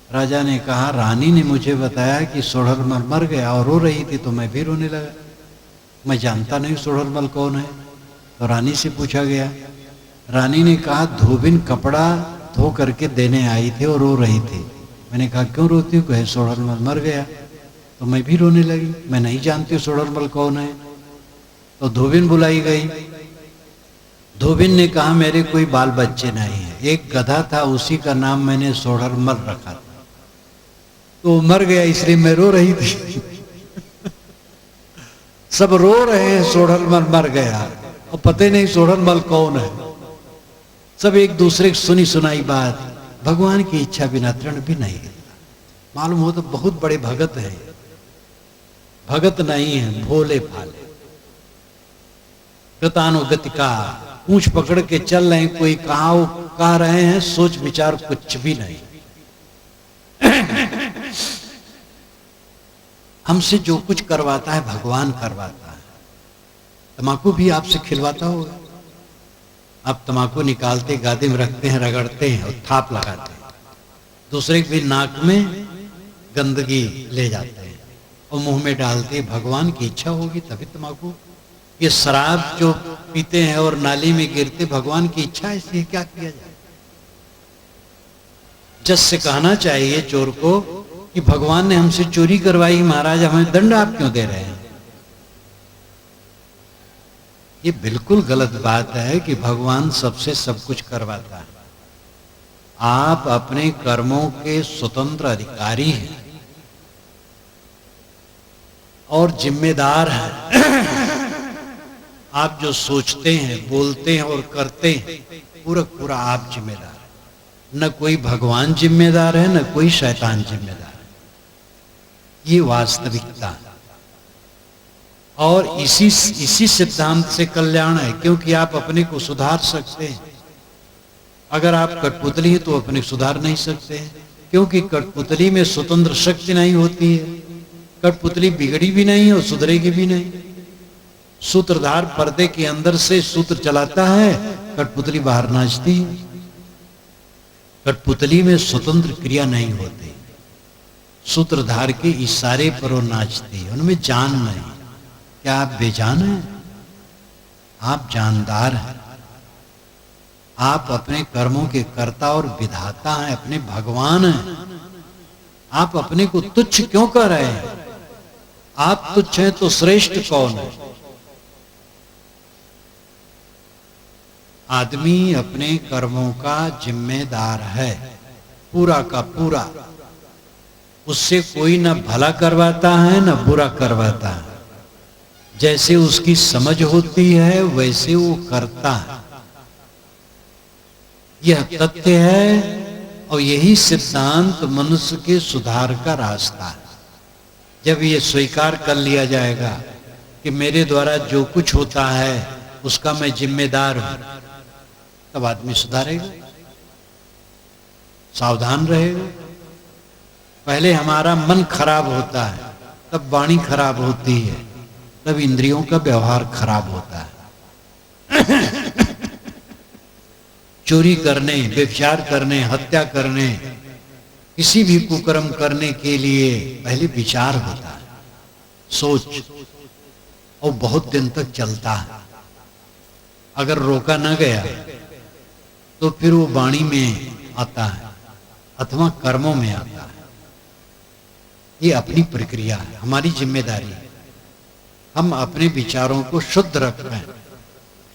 राजा ने कहा, रानी ने मुझे बताया कि सोढ़रमल मर गया और रो रही थी, तो मैं भी रोने लगा। मैं जानता नहीं सोढ़रमल कौन है। तो रानी से पूछा गया, रानी ने कहा, धोबिन कपड़ा धो करके देने आई थी और रो रही थी। मैंने कहा, क्यों रोती हूँ? कहे, सोढ़रमल मर गया। तो मैं भी रोने लगी, मैं नहीं जानती सोढ़रमल कौन है। तो धोबिन बुलाई गई। धोबिन ने कहा, मेरे कोई बाल बच्चे नहीं है, एक गधा था, उसी का नाम मैंने सोढ़रमल रखा था, तो मर गया इसलिए मैं रो रही थी। सब रो रहे हैं सोढ़रमल मर गया, और पता नहीं सोढ़रमल कौन है। सब एक दूसरे की सुनी सुनाई बात। भगवान की इच्छा बिना तृण भी नहीं हिलता। मालूम हो तो बहुत बड़े भगत हैं, भगत नहीं है, भोले भाले, गतानुगतिका, पूंछ पकड़ के चल रहे हैं, कोई कह रहे हैं, सोच विचार कुछ भी नहीं। हमसे जो कुछ करवाता है भगवान करवाता है। तमाकू भी आपसे खिलवाता होगा। आप तमाकू निकालते, गादी में रखते हैं, रगड़ते हैं और थाप लगाते हैं, दूसरे के भी नाक में गंदगी ले जाते हैं और मुंह में डालते हैं। भगवान की इच्छा होगी तभी तमाकू। ये शराब जो पीते हैं और नाली में गिरते, भगवान की इच्छा है, इसलिए क्या किया जाए? जज से कहना चाहिए चोर को कि भगवान ने हमसे चोरी करवाई, महाराज हमें दंड आप क्यों दे रहे हैं? ये बिल्कुल गलत बात है कि भगवान सबसे सब कुछ करवाता है। आप अपने कर्मों के स्वतंत्र अधिकारी हैं और जिम्मेदार हैं। आप जो सोचते हैं, बोलते हैं और करते हैं, पूरा पूरा आप जिम्मेदार हैं। न कोई भगवान जिम्मेदार है, न कोई शैतान जिम्मेदार है। ये वास्तविकता है और इसी सिद्धांत से कल्याण है, क्योंकि आप अपने को सुधार सकते हैं। अगर आप कठपुतली हैं तो अपने सुधार नहीं सकते हैं, क्योंकि कठपुतली में स्वतंत्र शक्ति नहीं होती है। कठपुतली बिगड़ी भी नहीं और सुधरेगी भी नहीं। सूत्रधार पर्दे के अंदर से सूत्र चलाता है, कठपुतली बाहर नाचती है। कठपुतली में स्वतंत्र क्रिया नहीं होती, सूत्रधार के इशारे पर वो नाचती है, उनमें जान नहीं। क्या आप बेजान हैं? आप जानदार हैं। आप अपने कर्मों के कर्ता और विधाता हैं, अपने भगवान हैं। आप अपने को तुच्छ क्यों कर रहे हैं? आप तुच्छ हैं तो श्रेष्ठ कौन है? आदमी अपने कर्मों का जिम्मेदार है, पूरा का पूरा। उससे कोई ना भला करवाता है ना बुरा करवाता है। जैसे उसकी समझ होती है वैसे वो करता है। यह तथ्य है और यही सिद्धांत मनुष्य के सुधार का रास्ता है। जब ये स्वीकार कर लिया जाएगा कि मेरे द्वारा जो कुछ होता है उसका मैं जिम्मेदार हूं, तब आदमी सुधारेगा, सावधान रहेगा। पहले हमारा मन खराब होता है, तब वाणी खराब होती है, तब इंद्रियों का व्यवहार खराब होता है। चोरी करने, व्यभिचार करने, हत्या करने, किसी भी कुकर्म करने के लिए पहले विचार होता है, सोच, और बहुत दिन तक चलता है। अगर रोका न गया तो फिर वो वाणी में आता है अथवा कर्मों में आता है। ये अपनी प्रक्रिया है, हमारी जिम्मेदारी है। हम अपने विचारों को शुद्ध रखें,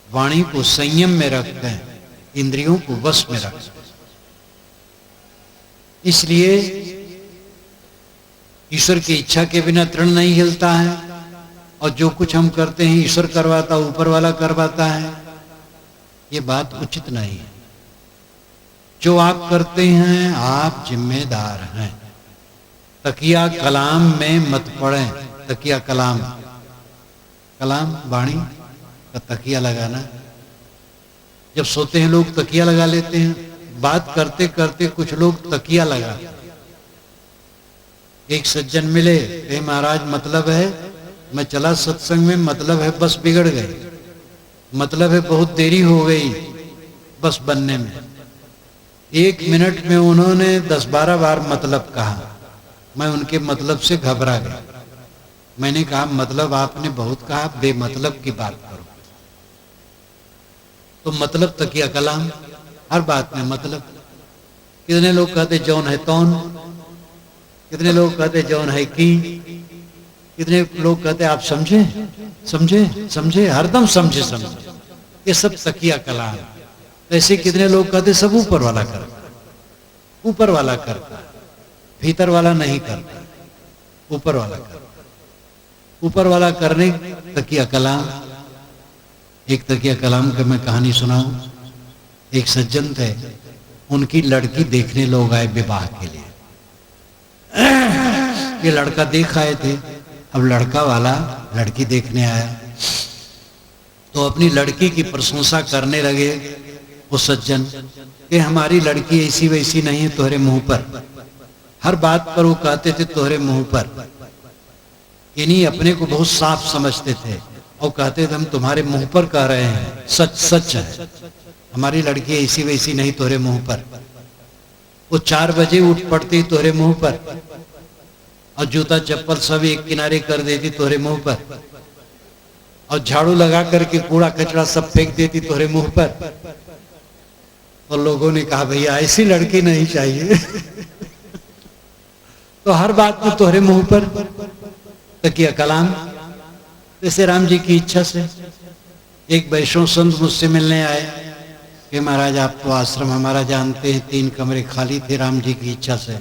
वाणी को संयम में रखें, इंद्रियों को वश में रखें। इसलिए ईश्वर की इच्छा के बिना तृण नहीं हिलता है, और जो कुछ हम करते हैं ईश्वर करवाता, ऊपर वाला करवाता है, ये बात उचित नहीं है। जो आप करते हैं आप जिम्मेदार हैं। तकिया कलाम में मत पड़ें। तकिया कलाम, कलाम वाणी का तकिया लगाना। जब सोते हैं लोग तकिया लगा लेते हैं, बात करते करते कुछ लोग तकिया लगा। एक सज्जन मिले, कहे महाराज मतलब है मैं चला सत्संग में, मतलब है बस बिगड़ गई, मतलब है बहुत देरी हो गई बस बनने में। 1 मिनट में उन्होंने 10-12 बार मतलब कहा। मैं उनके मतलब से घबरा गया। मैंने कहा मतलब आपने बहुत कहा, बेमतलब की बात करो। तो मतलब तकिया कलाम, हर बात में मतलब। कितने लोग कहते जौन है तौन, कितने लोग कहते जौन है की, कितने लोग कहते आप समझे समझे समझे, हरदम समझे समझे। ये सब तकिया कलाम। ऐसे कितने लोग कहते सब ऊपर वाला करता, ऊपर वाला करता, भीतर वाला नहीं करता, ऊपर वाला करता। ऊपर वाला करने तकिया कलाम। एक तकिया कलाम का मैं कहानी सुनाऊं। एक सज्जन थे, उनकी लड़की देखने लोग आए विवाह के लिए। ये लड़का देख आए थे। अब लड़का वाला लड़की देखने आया तो अपनी लड़की की प्रशंसा करने लगे वो सज्जन कि हमारी लड़की ऐसी वैसी नहीं है तोहरे मुंह पर। हर बात पर वो कहते थे तोहरे मुंह पर। इन्हीं अपने को बहुत साफ समझते थे और कहते थे हम तुम्हारे मुंह पर कह रहे हैं, सच सच है, हमारी लड़की ऐसी वैसी नहीं तोहरे मुंह पर। वो 4 बजे उठ पड़ती तोहरे मुंह पर, और जूता चप्पल सब एक किनारे कर देती तोहरे मुंह पर, और झाड़ू लगा करके कूड़ा कचरा सब फेंक देती तोहरे मुंह पर। और लोगों ने कहा भैया ऐसी लड़की नहीं चाहिए। तो हर बात में तोहरे मुंह पर तकिया कलाम। जैसे राम जी की इच्छा से एक वैष्णव संत मुझसे मिलने आए कि महाराज आप तो आश्रम हमारा जानते हैं, 3 कमरे खाली थे। राम जी की इच्छा से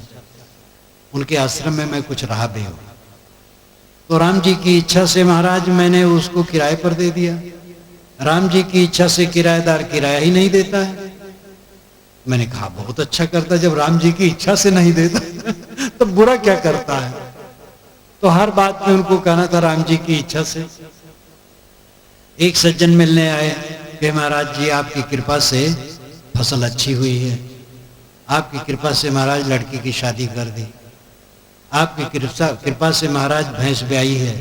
उनके आश्रम में मैं कुछ रहा भी हूं, तो राम जी की इच्छा से महाराज मैंने उसको किराए पर दे दिया। राम जी की इच्छा से किराएदार किराया ही नहीं देता है। मैंने कहा बहुत अच्छा करता, जब राम जी की इच्छा से नहीं देता तो बुरा क्या करता है। तो हर बात में उनको कहना था राम जी की इच्छा से। एक सज्जन मिलने आए कि महाराज जी आपकी कृपा से फसल अच्छी हुई है, आपकी कृपा से महाराज लड़की की शादी कर दी, आपकी कृपा से महाराज भैंस ब्याई है,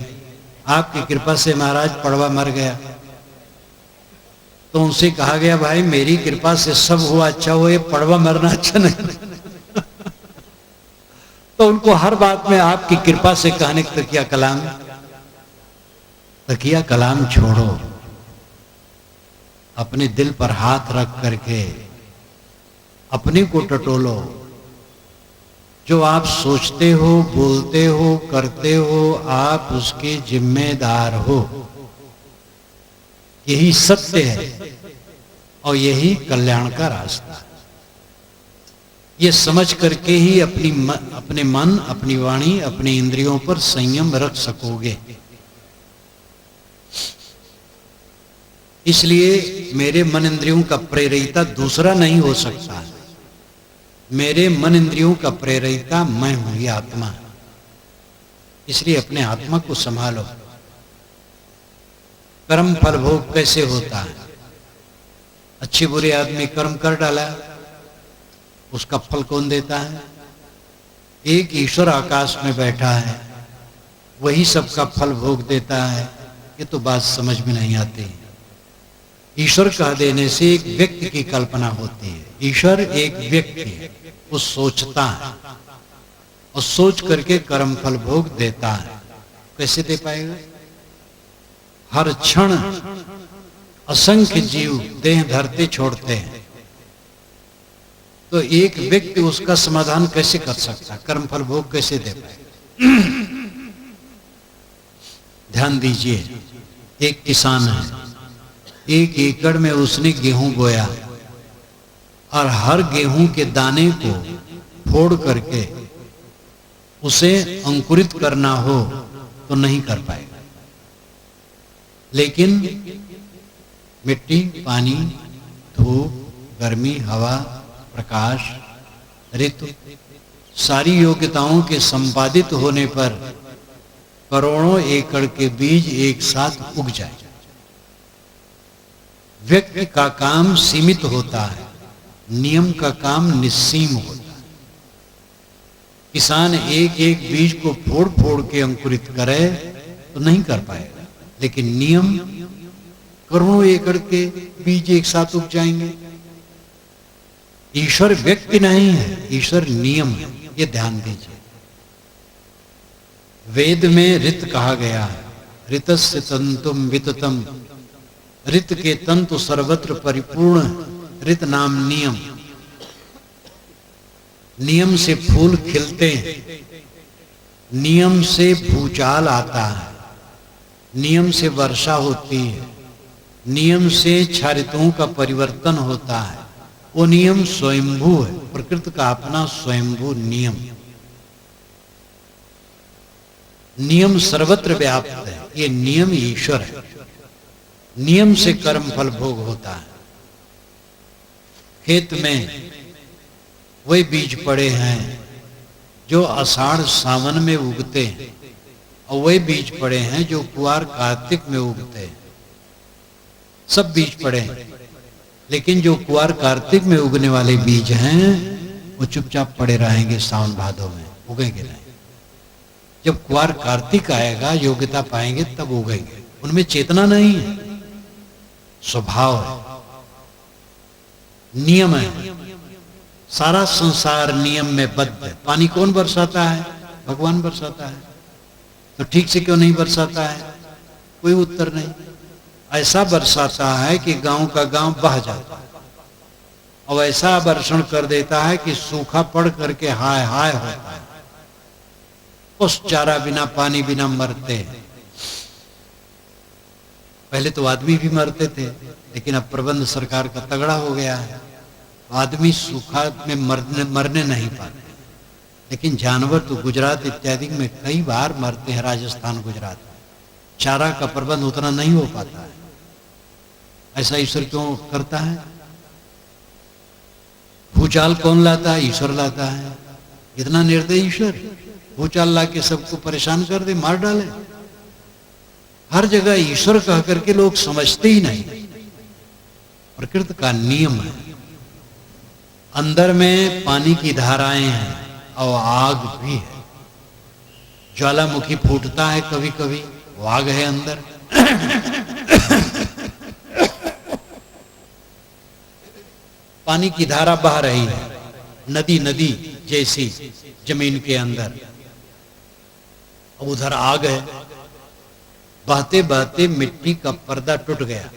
आपकी कृपा से महाराज पड़वा मर गया। तो उनसे कहा गया भाई मेरी कृपा से सब हुआ अच्छा हुआ, ये पड़वा मरना अच्छा नहीं। तो उनको हर बात में आपकी कृपा से कहने तकिया कलाम। तकिया कलाम छोड़ो, अपने दिल पर हाथ रख करके अपने को टटोलो। जो आप सोचते हो, बोलते हो, करते हो, आप उसके जिम्मेदार हो। यही सत्य है और यही कल्याण का रास्ता है। ये समझ करके ही अपने मन, अपनी वाणी, अपने इंद्रियों पर संयम रख सकोगे। इसलिए मेरे मन इंद्रियों का प्रेरयिता दूसरा नहीं हो सकता। मेरे मन इंद्रियों का प्रेरयिता मैं हूं, ये आत्मा। इसलिए अपने आत्मा को संभालो। कर्म फल भोग कैसे होता है? अच्छे बुरे आदमी कर्म कर डाला, उसका फल कौन देता है? एक ईश्वर आकाश में बैठा है, वही सबका फल भोग देता है। ये तो बात समझ में नहीं आती। ईश्वर कह देने से एक व्यक्ति की कल्पना होती है। ईश्वर एक व्यक्ति है, वो सोचता है और सोच करके कर्म फल भोग देता है। कैसे दे पाएगा? हर क्षण असंख्य जीव देह धरते छोड़ते हैं, तो एक व्यक्ति उसका समाधान कैसे कर सकता? कर्म फल भोग कैसे दे पाएगा? ध्यान दीजिए, एक किसान है, 1 एकड़ में उसने गेहूं बोया और हर गेहूं के दाने को फोड़ करके उसे अंकुरित करना हो तो नहीं कर पाएगा। लेकिन मिट्टी, पानी, धूप, गर्मी, हवा, प्रकाश, ऋतु, सारी योग्यताओं के संपादित होने पर करोड़ों एकड़ के बीज एक साथ उग जाए। व्यक्ति का काम सीमित होता है, नियम का काम निस्सीम होता है। किसान एक एक बीज को फोड़ फोड़ के अंकुरित करे तो नहीं कर पाएगा, लेकिन नियम करोड़ों एकड़ के बीज एक साथ उग जाएंगे। ईश्वर व्यक्ति नहीं है, ईश्वर नियम है, ये ध्यान दीजिए। वेद में ऋत कहा गया है, ऋतस्य तंतुम विततम। ऋत के तंतु सर्वत्र परिपूर्ण, ऋत नाम नियम। नियम से फूल खिलते हैं, नियम से भूचाल आता है, नियम से वर्षा होती है, नियम से क्षारितों का परिवर्तन होता है। वो नियम स्वयंभू है, प्रकृति का अपना स्वयंभू नियम। नियम सर्वत्र व्याप्त है, ये नियम ईश्वर है। नियम से कर्म फल भोग होता है। खेत में वही बीज पड़े हैं जो आषाढ़ सावन में उगते हैं, और वही बीज पड़े हैं जो कुआर कार्तिक में उगते हैं। सब बीज पड़े हैं, लेकिन जो कुआर कार्तिक में उगने वाले बीज हैं वो चुपचाप पड़े रहेंगे, सावन भादों में उगेंगे नहीं। जब कुआर कार्तिक आएगा, योग्यता पाएंगे, तब उगेंगे। उनमें चेतना नहीं है, स्वभाव है, नियम है। सारा संसार नियम में बद्ध है। पानी कौन बरसाता है? भगवान बरसाता है। तो ठीक से क्यों नहीं बरसाता है? कोई उत्तर नहीं। ऐसा बरसाता है कि गांव का गांव बह जाता है, और ऐसा वर्षण कर देता है कि सूखा पड़ करके हाय हाय होता है। उस चारा बिना, पानी बिना मरते हैं। पहले तो आदमी भी मरते थे, लेकिन अब प्रबंध सरकार का तगड़ा हो गया है। आदमी सूखा में मरने नहीं पाते, लेकिन जानवर तो गुजरात इत्यादि में कई बार मरते हैं। राजस्थान, गुजरात में चारा का प्रबंध उतना नहीं हो पाता है। ऐसा ईश्वर क्यों करता है? भूचाल कौन लाता है? ईश्वर लाता है। इतना निर्दयी ईश्वर भूचाल ला के सबको परेशान कर दे, मार डाले। हर जगह ईश्वर कह करके लोग समझते ही नहीं। प्रकृति का नियम है। अंदर में पानी की धाराएं हैं और आग भी है। ज्वालामुखी फूटता है कभी कभी, वो आग है अंदर। पानी की धारा बह रही है, नदी नदी जैसी जमीन के अंदर। उधर आग है। बहते बहते मिट्टी का पर्दा टूट गया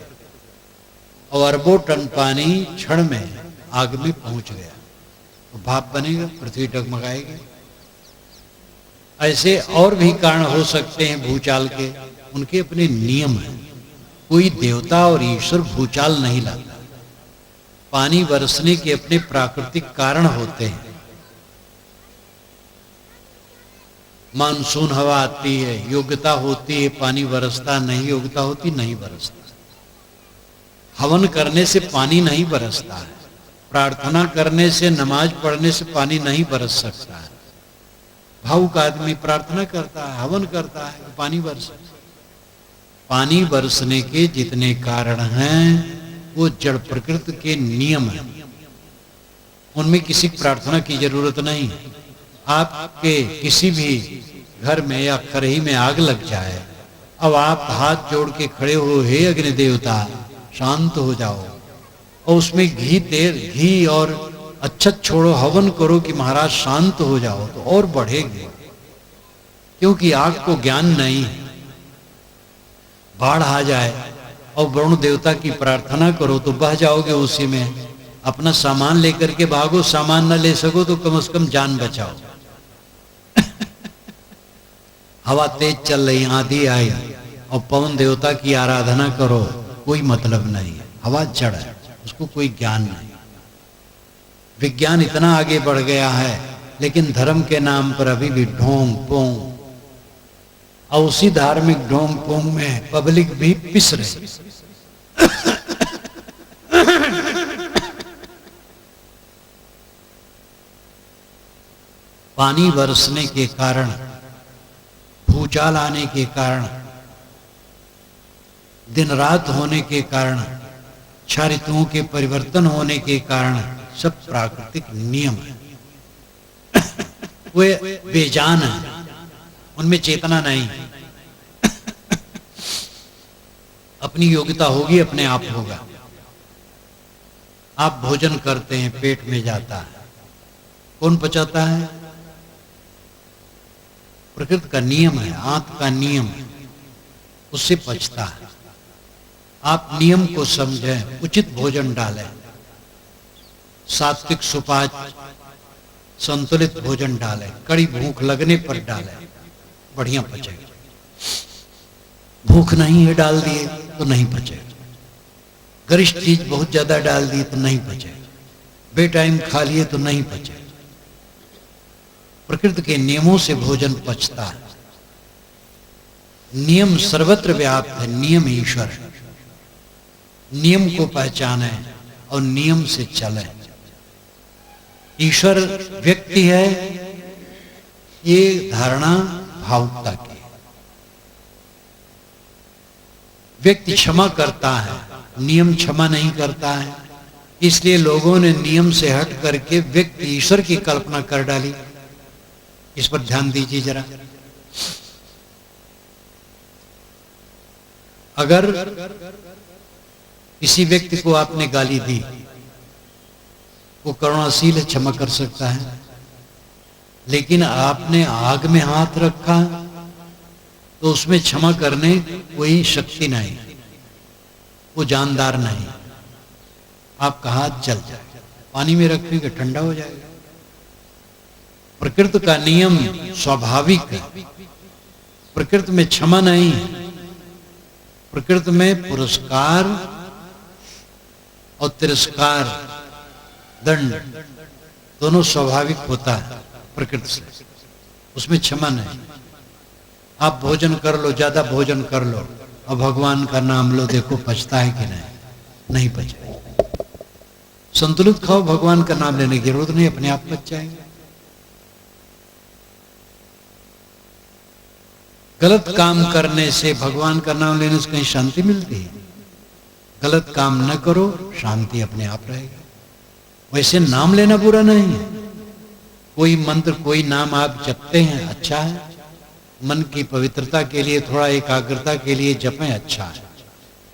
और अरबों टन पानी क्षण में आग में पहुंच गया। तो भाप बनेगा, पृथ्वी डगमगाएगी। ऐसे और भी कारण हो सकते हैं भूचाल के, उनके अपने नियम हैं। कोई देवता और ईश्वर भूचाल नहीं लाता। पानी बरसने के अपने प्राकृतिक कारण होते हैं। मानसून हवा आती है, योग्यता होती है, पानी बरसता, नहीं योग्यता होती नहीं बरसता। हवन करने से पानी नहीं बरसता है, प्रार्थना करने से, नमाज पढ़ने से पानी नहीं बरस सकता है। भावुक आदमी प्रार्थना करता है, हवन करता है कि पानी बरसे। पानी बरसने के जितने कारण हैं वो जड़ प्रकृति के नियम हैं, उनमें किसी प्रार्थना की जरूरत नहीं है। आपके किसी भी घर में या खरही में आग लग जाए, अब आप हाथ जोड़ के खड़े हो, हे अग्नि देवता शांत हो जाओ, और उसमें घी और अच्छत छोड़ो, हवन करो कि महाराज शांत हो जाओ, तो और बढ़ेगी, क्योंकि आग को ज्ञान नहीं है। बाढ़ आ जाए और वरुण देवता की प्रार्थना करो तो बह जाओगे उसी में। अपना सामान लेकर के भागो, सामान न ले सको तो कम से कम जान बचाओ। हवा तेज चल रही, आंधी आई और पवन देवता की आराधना करो, कोई मतलब नहीं है। हवा जड़ है, उसको कोई ज्ञान नहीं। विज्ञान इतना आगे बढ़ गया है, लेकिन धर्म के नाम पर अभी भी ढोंग पोंग, और उसी धार्मिक ढोंग पोंग में पब्लिक भी पिस रही। पानी बरसने के कारण, भूचाल आने के कारण, दिन रात होने के कारण, छह ऋतुओं के परिवर्तन होने के कारण सब प्राकृतिक नियम है। वे बेजान है, उनमें चेतना नहीं। अपनी योग्यता होगी, अपने आप होगा। आप भोजन करते हैं, पेट में जाता है, कौन पचाता है? प्रकृति का नियम है, आंत का नियम है, उससे पचता है। आप नियम को समझें, उचित भोजन डालें, सात्विक सुपाच संतुलित भोजन डालें, कड़ी भूख लगने पर डालें, बढ़िया पचेगा। भूख नहीं है डाल दिए तो नहीं पचेगा। गरिष्ठ चीज बहुत ज्यादा डाल दिए तो नहीं पचेगा। बेटाइम खा लिए तो नहीं पचेगा। प्रकृति के नियमों से भोजन पचता है। नियम सर्वत्र व्याप्त है, नियम ईश्वर है। नियम को पहचाने और नियम से चले। ईश्वर व्यक्ति है, ये धारणा भावुकता की। व्यक्ति क्षमा करता है, नियम क्षमा नहीं करता है, इसलिए लोगों ने नियम से हट करके व्यक्ति ईश्वर की कल्पना कर डाली। इस पर ध्यान दीजिए जरा। अगर किसी व्यक्ति को आपने गाली दी, वो करुणाशील है, क्षमा कर सकता है, लेकिन आपने आग में हाथ रखा तो उसमें क्षमा करने कोई शक्ति नहीं, वो जानदार नहीं। आपका हाथ जल जाएगा, पानी में रखेंगे ठंडा हो जाएगा। प्रकृति का नियम स्वाभाविक है। प्रकृति में क्षमा नहीं है, प्रकृति में पुरस्कार और तिरस्कार, दंड दोनों स्वाभाविक होता है प्रकृति से, उसमें क्षमा नहीं। आप भोजन कर लो, ज्यादा भोजन कर लो और भगवान का नाम लो, देखो पचता है कि नहीं? नहीं पचे। संतुलित खाओ, भगवान का नाम लेने की जरूरत नहीं, अपने आप पच जाएंगे। गलत काम करने से, भगवान का नाम लेने से कहीं शांति मिलती है? गलत काम न करो, शांति अपने आप रहेगी। वैसे नाम लेना बुरा नहीं है। कोई मंत्र, कोई नाम आप जपते हैं, अच्छा है। मन की पवित्रता के लिए, थोड़ा एकाग्रता के लिए जपें, अच्छा है।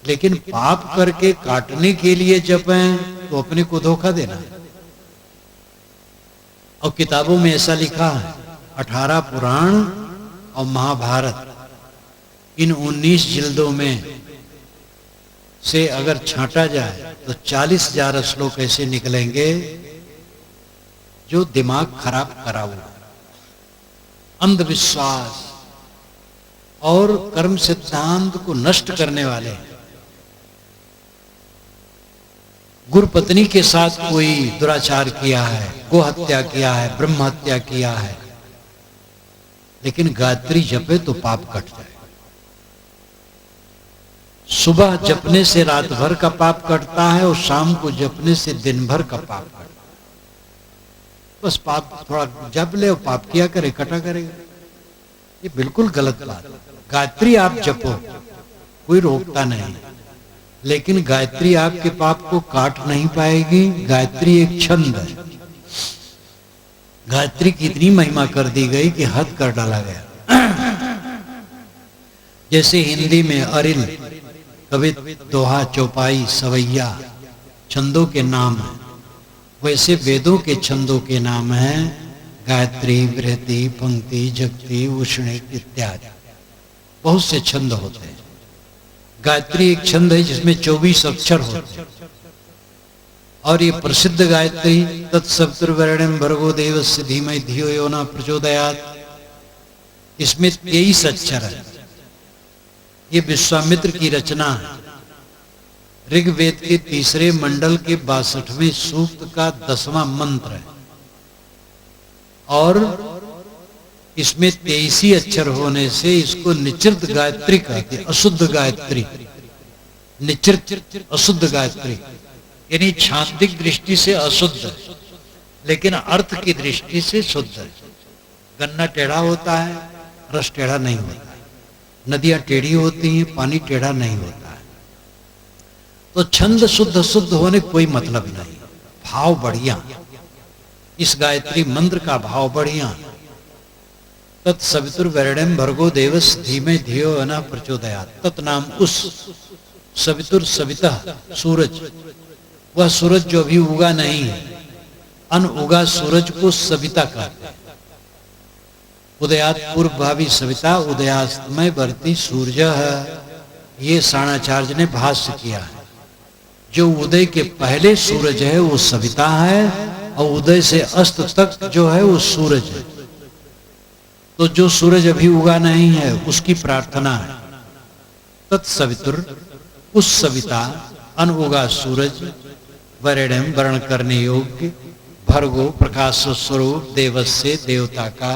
लेकिन पाप करके काटने के लिए जपें तो अपने को धोखा देना है। और किताबों में ऐसा लिखा है, 18 पुराण और महाभारत, इन 19 जिल्दों में से अगर छांटा जाए तो 40,000 श्लोक ऐसे निकलेंगे जो दिमाग खराब करा हुआ, अंधविश्वास और कर्म सिद्धांत को नष्ट करने वाले। गुरु पत्नी के साथ कोई दुराचार किया है, गो हत्या किया है, ब्रह्म हत्या किया है, लेकिन गायत्री जपे तो पाप कट जाए। सुबह जपने से रात भर का पाप कटता है और शाम को जपने से दिन भर का पाप कटता है। बस पाप थोड़ा जप ले और पाप किया करे, कटा करेगा। ये बिल्कुल गलत बात। गायत्री आप जपो, कोई रोकता नहीं, लेकिन गायत्री आपके पाप को काट नहीं पाएगी। गायत्री एक छंद है। गायत्री की इतनी महिमा कर दी गई कि हद कर डाला गया। जैसे हिंदी में अरिल, कवित, दोहा, चौपाई, सवैया छंदों के नाम हैं, वैसे वेदों के छंदों के नाम हैं गायत्री, बृहति, पंक्ति, जगति, उष्णिक इत्यादि। बहुत से छंद होते हैं। गायत्री एक छंद है जिसमें 24 अक्षर होते हैं। और ये प्रसिद्ध गायत्री तत्सवितुर्वरेण्यं भर्गो देवस्य धीमहि धियो यो न प्रचोदयात्, इसमें 23 अक्षर है। ये विश्वामित्र की रचना है। ऋग्वेद के तीसरे मंडल के 62वें सूक्त का 10वां मंत्र है। और इसमें 23 अक्षर होने से इसको निचृत गायत्री कहते हैं। अशुद्ध गायत्री, निचृत अशुद्ध गायत्री, यानी छांदिक दृष्टि से अशुद्ध है, लेकिन अर्थ की दृष्टि से शुद्ध है। गन्ना टेढ़ा होता है, रस टेढ़ा नहीं होता है। नदियां टेढ़ी होती हैं, पानी टेढ़ा नहीं होता है। तो छंद शुद्ध शुद्ध होने कोई मतलब नहीं, भाव बढ़िया। इस गायत्री मंत्र का भाव बढ़िया। तत्सवितुर्वरेण्यं भर्गो देवस्य धीमहि धियो यो न प्रचोदयात्। तत् नाम उस, सवितुर सविता सूरज, वह सूरज जो अभी उगा नहीं है, अनउगा सूरज को सविता कहते हैं। उदयात पूर्व भावी सविता, उदयास्तमय वर्ती सूर्य है। ये साणाचार्य ने भाष्य किया है। जो उदय के पहले सूरज है वो सविता है, और उदय से अस्त तक जो है वो सूरज है। तो जो सूरज अभी उगा नहीं है उसकी प्रार्थना है। तत्सवितुर, उस सविता, अनउगा सूरज, वरेण्यं, वर्ण करने योग्य, भर्गो, प्रकाश स्वरूप, देवस्य, देवता का,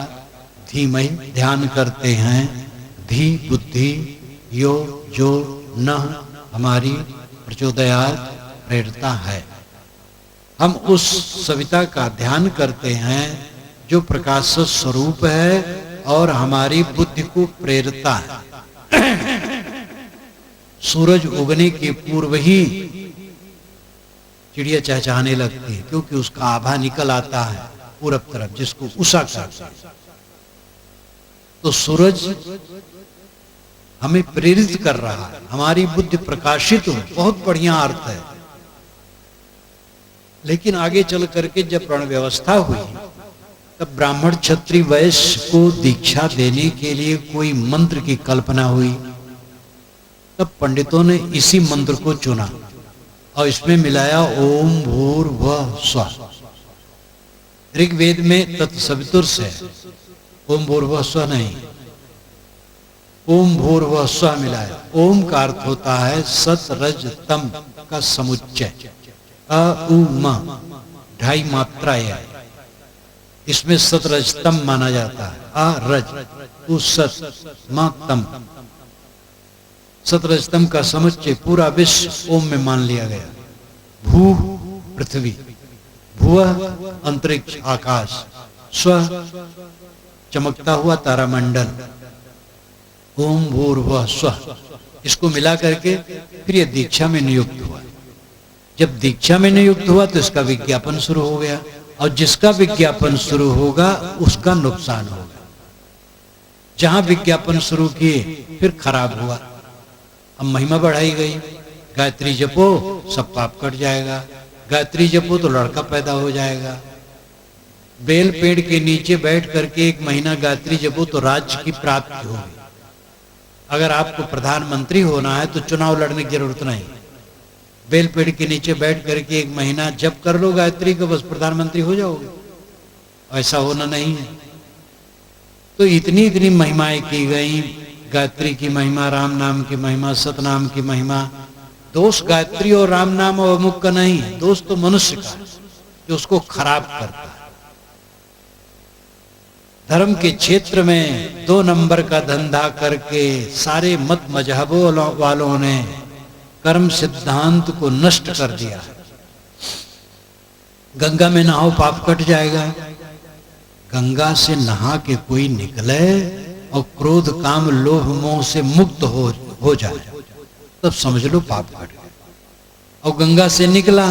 धीमहि, ध्यान करते हैं, धी, बुद्धि, यो, जो, न, हमारी, प्रचोदयात्, प्रेरता है। हम उस सविता का ध्यान करते हैं जो प्रकाश स्वरूप है और हमारी बुद्धि को प्रेरता है। सूरज उगने के पूर्व ही चिड़िया चहचहाने लगती है, क्योंकि उसका आभा निकल आता है पूरब तरफ, जिसको उषा कहते हैं। तो सूरज हमें प्रेरित कर रहा है, हमारी बुद्धि प्रकाशित हो। बहुत बढ़िया अर्थ है। लेकिन आगे चल करके जब वर्ण व्यवस्था हुई, तब ब्राह्मण, क्षत्रिय, वैश्य को दीक्षा देने के लिए कोई मंत्र की कल्पना हुई। तब पंडितों ने इसी मंत्र को चुना और इसमें मिलाया ओम भूर्भुवः स्वः। ऋग्वेद में तत्सवितुर से ओम भूर्भुवः स्वः नहीं, ओम भूर्भुवः स्वः मिलाया। ओम का अर्थ होता है सत रज तम का समुच्चय। अ उ म, ढाई मात्रा है। इसमें सत रज तम माना जाता है। अ रज, उ सत, म तम। सतरजतम का समुच्चय पूरा विश्व ओम में मान लिया गया। भू, पृथ्वी, भुवः, अंतरिक्ष, आकाश, स्व, चमकता हुआ तारामंडल। ओम भूर्भुवः स्वः, इसको मिला करके फिर ये दीक्षा में नियुक्त हुआ। जब दीक्षा में नियुक्त हुआ तो इसका विज्ञापन शुरू हो गया, और जिसका विज्ञापन शुरू होगा उसका नुकसान होगा। जहां विज्ञापन शुरू किए फिर खराब हुआ। अब महिमा बढ़ाई गई, गायत्री जपो सब पाप कट जाएगा, गायत्री जपो तो लड़का पैदा हो जाएगा। बेल पेड़ के नीचे बैठ करके 1 महीना गायत्री जपो तो राज्य की प्राप्ति होगी। अगर आपको प्रधानमंत्री होना है तो चुनाव लड़ने की जरूरत नहीं, बेल पेड़ के नीचे बैठ करके 1 महीना जप कर लो गायत्री का, बस प्रधानमंत्री हो जाओगे। ऐसा होना नहीं है। तो इतनी इतनी महिमाएं की गई। गायत्री की महिमा, राम नाम की महिमा, सतनाम की महिमा। दोष गायत्री और राम नाम और अमुक का नहीं है, दोष तो मनुष्य का है जो उसको खराब करता है। धर्म के क्षेत्र में 2 नंबर का धंधा करके सारे मत मजहबों वालों ने कर्म सिद्धांत को नष्ट कर दिया। गंगा में नहाओ पाप कट जाएगा। गंगा से नहा के कोई निकले और क्रोध काम लोभ मोह से मुक्त हो जाए, तब समझ लो पाप कट गया। और गंगा से निकला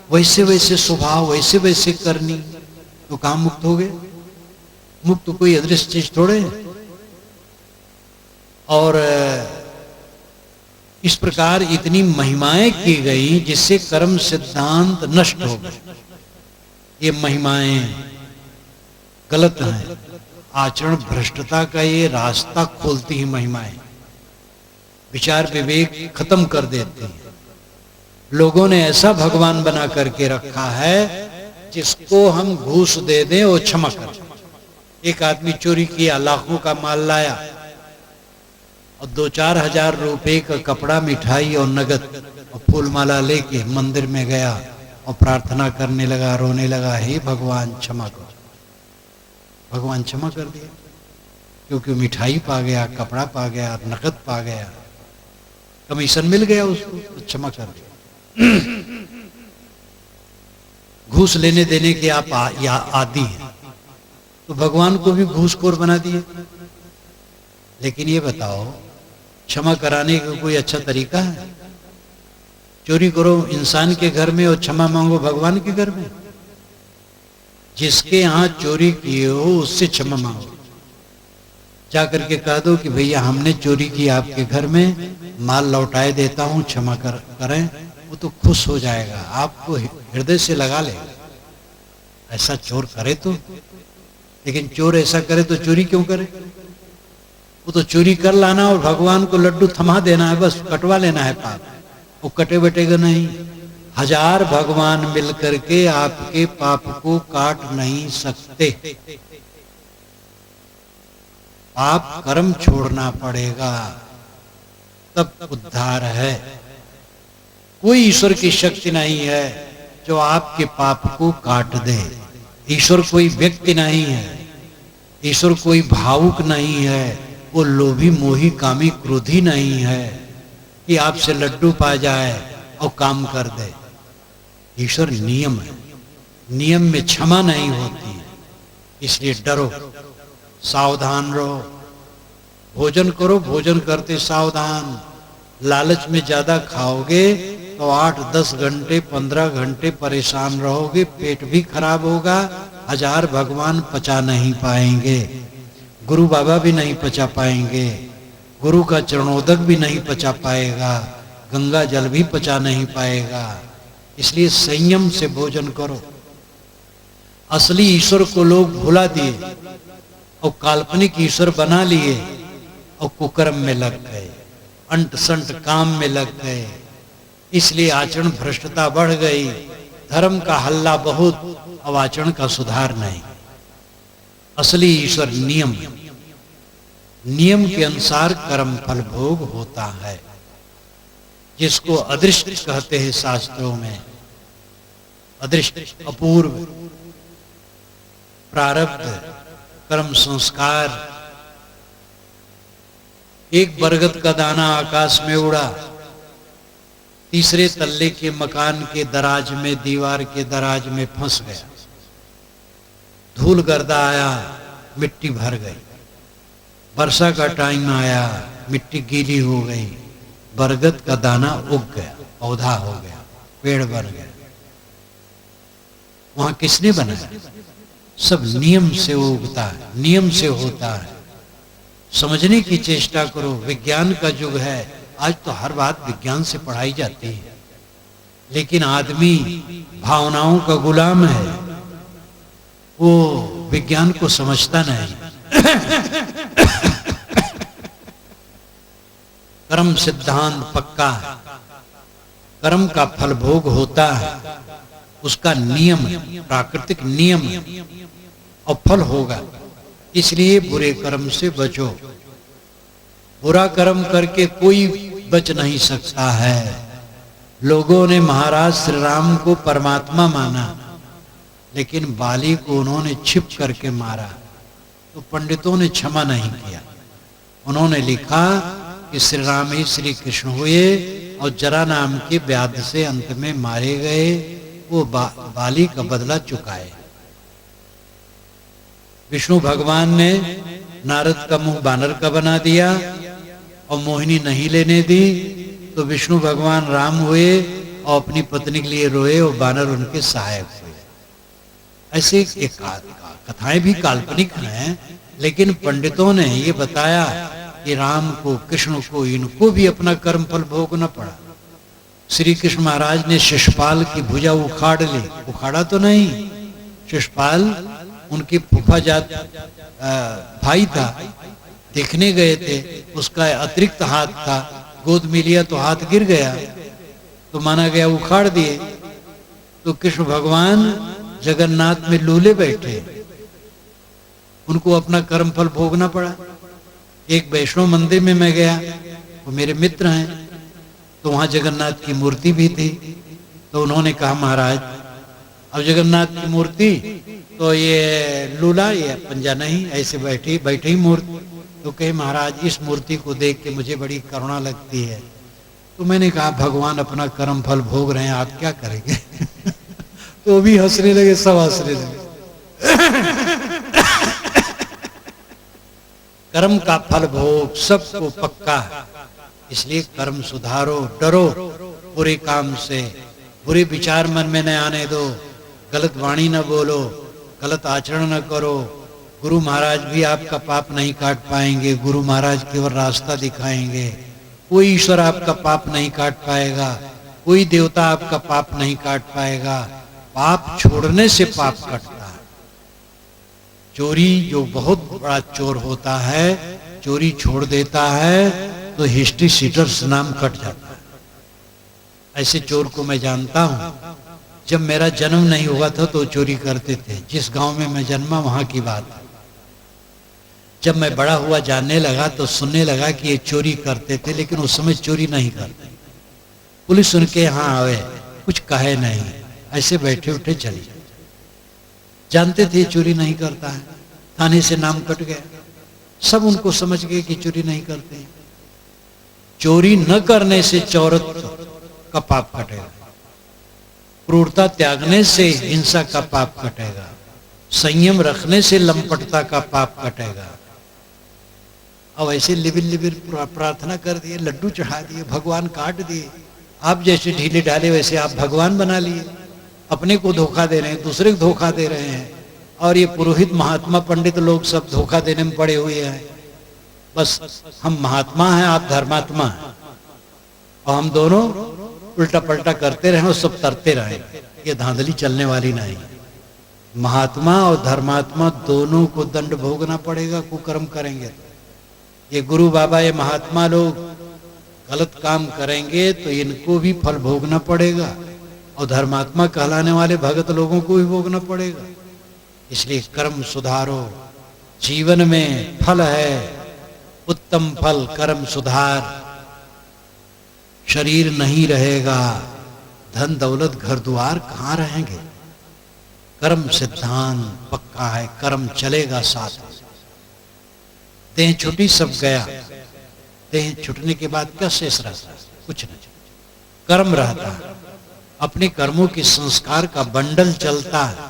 वैसे वैसे स्वभाव वैसे वैसे करनी, तो काम मुक्त हो गए। मुक्त कोई अदृश्य चीज थोड़े। और इस प्रकार इतनी महिमाएं की गई जिससे कर्म सिद्धांत नष्ट हो गए। ये महिमाएं गलत हैं। आचरण भ्रष्टता का ये रास्ता खोलती ही महिमाएं, विचार विवेक खत्म कर देती हैं। लोगों ने ऐसा भगवान बना करके रखा है जिसको हम घूस दे दें और क्षमा कर। एक आदमी चोरी किया, लाखों का माल लाया और 2-4 हजार रुपए का कपड़ा, मिठाई और नगद और फूल माला लेके मंदिर में गया और प्रार्थना करने लगा, रोने लगा, हे भगवान क्षमा करो। भगवान क्षमा कर दिया, क्योंकि मिठाई पा गया, कपड़ा पा गया, नकद पा गया, कमीशन मिल गया उसको, तो क्षमा कर दिया। घूस लेने देने के आप आदी हैं, तो भगवान को भी घूसखोर बना दिए। लेकिन ये बताओ, क्षमा कराने का कोई अच्छा तरीका है? चोरी करो इंसान के घर में और क्षमा मांगो भगवान के घर में? जिसके यहां चोरी किए हो उससे क्षमा मांगो। जाकर के कह दो कि भैया हमने चोरी की आपके घर में, माल लौटाए देता हूं, क्षमा करें। वो तो खुश हो जाएगा, आपको हृदय से लगा लेगा। ऐसा चोर करे तो। लेकिन चोर ऐसा करे तो चोरी क्यों करे? वो तो चोरी कर लाना और भगवान को लड्डू थमा देना है, बस कटवा लेना है पाप। वो कटे बटेगा नहीं। 1000 भगवान मिलकर के आपके पाप को काट नहीं सकते। पाप कर्म छोड़ना पड़ेगा, तब उद्धार है। कोई ईश्वर की शक्ति नहीं है जो आपके पाप को काट दे। ईश्वर कोई व्यक्ति नहीं है, ईश्वर कोई भावुक नहीं है, वो लोभी मोही कामी क्रोधी नहीं है कि आपसे लड्डू पा जाए और काम कर दे। ईश्वर नियम है, नियम में क्षमा नहीं होती है। इसलिए डरो, सावधान रहो, भोजन करो, भोजन करते सावधान। लालच में ज्यादा खाओगे तो 8-10 घंटे 15 घंटे परेशान रहोगे, पेट भी खराब होगा। 1000 भगवान पचा नहीं पाएंगे, गुरु बाबा भी नहीं पचा पाएंगे, गुरु का चरणोदक भी नहीं पचा पाएगा, गंगा जल भी पचा नहीं पाएगा। इसलिए संयम से भोजन करो। असली ईश्वर को लोग भुला दिए और काल्पनिक ईश्वर बना लिए और कुकर्म में लग गए, अंट संट काम में लग गए। इसलिए आचरण भ्रष्टता बढ़ गई। धर्म का हल्ला बहुत, अब आचरण का सुधार नहीं। असली ईश्वर नियम, नियम के अनुसार कर्म फल भोग होता है, जिसको अदृष्ट कहते हैं शास्त्रों में। अदृष्ट अपूर्व, प्रारब्ध, कर्म संस्कार। एक बरगद का दाना आकाश में उड़ा, तीसरे तल्ले के मकान के दराज में, दीवार के दराज में फंस गया। धूल गर्दा आया, मिट्टी भर गई। वर्षा का टाइम आया, मिट्टी गीली हो गई, बरगद का दाना उग गया, पौधा हो गया, पेड़ बन गया। वहां किसने बनाया? सब नियम से उगता है, नियम से होता है। समझने की चेष्टा करो। विज्ञान का युग है, आज तो हर बात विज्ञान से पढ़ाई जाती है, लेकिन आदमी भावनाओं का गुलाम है, वो विज्ञान को समझता नहीं। कर्म सिद्धांत पक्का है, कर्म का फल भोग होता है, उसका नियम है, प्राकृतिक नियम है, और फल होगा। इसलिए बुरे कर्म से बचो। बुरा कर्म करके कोई बच नहीं सकता है। लोगों ने महाराज श्री राम को परमात्मा माना, लेकिन बाली को उन्होंने छिप करके मारा। तो पंडितों ने क्षमा नहीं किया। उन्होंने लिखा कि श्री राम ही श्री कृष्ण हुए और जरा नाम के व्याध से अंत में मारे गए, वो बाली का बदला चुकाए। विष्णु भगवान ने नारद का मुंह बानर का बना दिया और मोहिनी नहीं लेने दी, तो विष्णु भगवान राम हुए और अपनी पत्नी के लिए रोए और बानर उनके सहायक हुए। ऐसे कथाएं भी काल्पनिक हैं, लेकिन पंडितों ने ये बताया कि राम को, कृष्ण को, इनको भी अपना कर्म फल भोगना पड़ा। श्री कृष्ण महाराज ने शिशुपाल की भुजा उखाड़ ली, उखाड़ा तो नहीं, शिशुपाल उनकी फूफा जात भाई था, देखने गए थे, उसका अतिरिक्त हाथ था, गोद में लिया तो हाथ गिर गया, तो माना गया उखाड़ दिए। तो कृष्ण भगवान जगन्नाथ में लूले बैठे, उनको अपना कर्म फल भोगना पड़ा। एक वैष्णव मंदिर में मैं गया, वो मेरे मित्र हैं, तो वहां जगन्नाथ की मूर्ति भी थी। तो उन्होंने कहा महाराज अब जगन्नाथ की मूर्ति तो ये लूला, ये पंजा नहीं, ऐसे बैठे ही मूर्ति। तो कहे महाराज इस मूर्ति को देख के मुझे बड़ी करुणा लगती है। तो मैंने कहा भगवान अपना कर्म फल भोग रहे हैं, आप क्या करेंगे? तो वो भी हंसने लगे, सब हंसने लगे। कर्म का फल भोग सबको पक्का है, इसलिए कर्म सुधारो, डरो बुरे काम से, बुरे विचार मन में न आने दो, गलत वाणी न बोलो, गलत आचरण न करो। गुरु महाराज भी आपका पाप नहीं काट पाएंगे, गुरु महाराज केवल रास्ता दिखाएंगे। कोई ईश्वर आपका पाप नहीं काट पाएगा, कोई देवता आपका पाप नहीं काट पाएगा। पाप छोड़ने से पाप कटता है। चोरी जो बहुत बड़ा चोर होता है, चोरी छोड़ देता है तो हिस्ट्री सीटर्स नाम कट जाता है। ऐसे चोर को मैं जानता हूं। जब मेरा जन्म नहीं हुआ था तो चोरी करते थे, जिस गांव में मैं जन्मा वहां की बात है। जब मैं बड़ा हुआ जानने लगा तो सुनने लगा कि ये चोरी करते थे, लेकिन उस समय चोरी नहीं करते। पुलिस उनके यहाँ आवे, कुछ कहे नहीं, ऐसे बैठे उठे चले। जानते थे चोरी नहीं करता है, थाने से नाम कट गया, सब उनको समझ गए कि चोरी नहीं करते। चोरी न करने से चौरत्व का पाप कटेगा, क्रूरता त्यागने से हिंसा का पाप कटेगा, संयम रखने से लंपटता का पाप कटेगा। अब ऐसे लिबिल प्रार्थना कर दिए, लड्डू चढ़ा दिए, भगवान काट दिए। आप जैसे ढीले ढाले वैसे आप भगवान बना लिए, अपने को धोखा दे रहे हैं, दूसरे को धोखा दे रहे हैं। और ये पुरोहित महात्मा पंडित लोग सब धोखा देने में पड़े हुए हैं। बस हम महात्मा हैं, आप धर्मात्मा हैं, और हम दोनों उल्टा पलटा करते रहे और सब तरते रहे। ये धांधली चलने वाली नहीं। महात्मा और धर्मात्मा दोनों को दंड भोगना पड़ेगा, कुकर्म करेंगे तो। ये गुरु बाबा, ये महात्मा लोग गलत काम करेंगे तो इनको भी फल भोगना पड़ेगा, और धर्मात्मा कहलाने वाले भगत लोगों को भी भोगना पड़ेगा। इसलिए कर्म सुधारो, जीवन में फल है, उत्तम फल कर्म सुधार। शरीर नहीं रहेगा, धन दौलत घर द्वार कहां रहेंगे? कर्म सिद्धांत पक्का है, कर्म चलेगा साथ। देह छुटी सब गया, देह छुटने के बाद क्या शेष रहता? कुछ नहीं, कर्म रहता है। अपने कर्मों के संस्कार का बंडल चलता है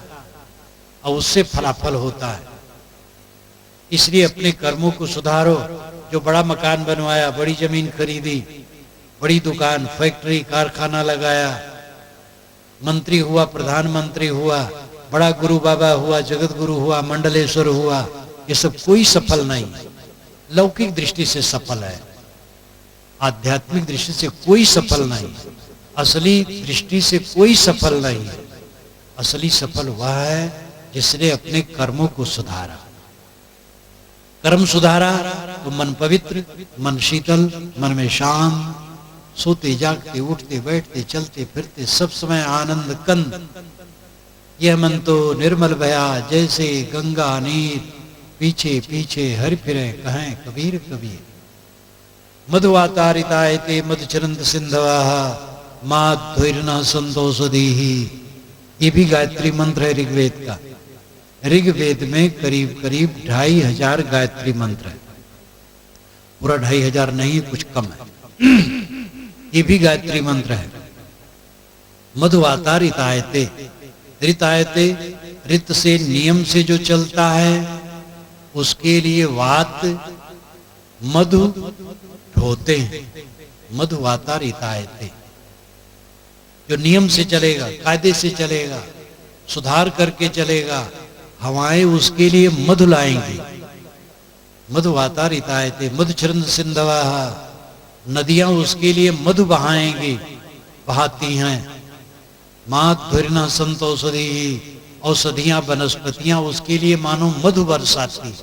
और उससे फलाफल होता है। इसलिए अपने कर्मों को सुधारो। जो बड़ा मकान बनवाया, बड़ी जमीन खरीदी, बड़ी दुकान, फैक्ट्री, कारखाना लगाया, मंत्री हुआ, प्रधानमंत्री हुआ, बड़ा गुरु बाबा हुआ, जगत गुरु हुआ, मंडलेश्वर हुआ, ये सब कोई सफल नहीं। लौकिक दृष्टि से सफल है, आध्यात्मिक दृष्टि से कोई सफल नहीं, असली दृष्टि से कोई सफल नहीं। असली सफल वह है जिसने अपने कर्मों को सुधारा। कर्म सुधारा तो मन पवित्र, मन शीतल, मन में शांत, सोते जागते उठते बैठते चलते फिरते सब समय आनंद कंद। यह मन तो निर्मल भया जैसे गंगा नीर, पीछे पीछे हरि फिरे कहें कबीर कबीर। मधुवातारिताय ते मधुचरंद सिंधवाः माध्वैर्न संतोष दीहि। ये भी गायत्री मंत्र है ऋग्वेद का। ऋग्वेद में करीब करीब 2500 गायत्री मंत्र है। पूरा 2500 नहीं, कुछ कम है। ये भी गायत्री मंत्र है। मधुवाता रितायते, रितायते रित से नियम से जो चलता है उसके लिए वात मधु ढोते हैं। मधुवाता रितायते, जो नियम से चलेगा, कायदे से चलेगा, सुधार करके चलेगा, हवाएं उसके लिए मधु लाएंगी। मधुवाता रितायते मधुचरंद सिंधवा, नदियां उसके लिए मधु बहाएंगी, बहाती हैं। माधुर्ना संतोषधि, औषधियां वनस्पतियां उसके लिए मानो मधु बरसाती।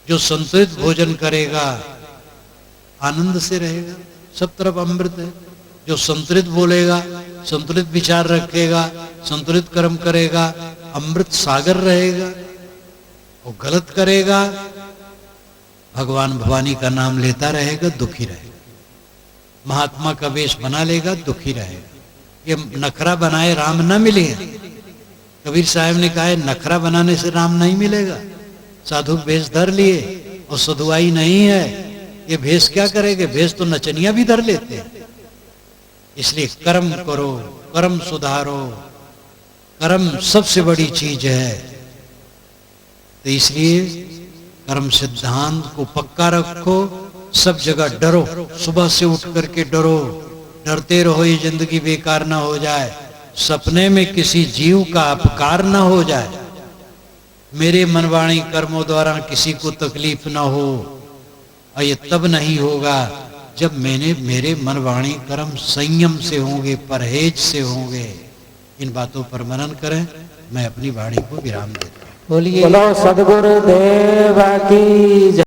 जो संतुलित भोजन करेगा आनंद से रहेगा, सब तरफ अमृत है। जो संतुलित बोलेगा, संतुलित विचार रखेगा, संतुलित कर्म करेगा, अमृत सागर रहेगा। और गलत करेगा, भगवान भवानी का नाम लेता रहेगा, दुखी रहेगा। महात्मा का वेश बना लेगा, दुखी रहेगा। ये नखरा बनाए राम न मिले। कबीर साहब ने कहा है नखरा बनाने से राम नहीं मिलेगा। साधु भेष धर लिए और सधुआई नहीं है, ये भेष क्या करेंगे? भेष तो नचनिया भी धर लेते हैं। इसलिए कर्म करो, कर्म सुधारो, कर्म सबसे बड़ी चीज है। तो इसलिए कर्म सिद्धांत को पक्का रखो, सब जगह डरो, सुबह से उठ करके डरो, डरते रहो ये जिंदगी बेकार ना हो जाए, सपने में किसी जीव का अपकार ना हो जाए, मेरे मनवाणी कर्मों द्वारा किसी को तकलीफ ना हो। और ये तब नहीं होगा जब मेरे मनवाणी कर्म संयम से होंगे, परहेज से होंगे। इन बातों पर मनन करें। मैं अपनी वाणी को विराम देता हूं। बोलिए सदगुरुदेव की जय।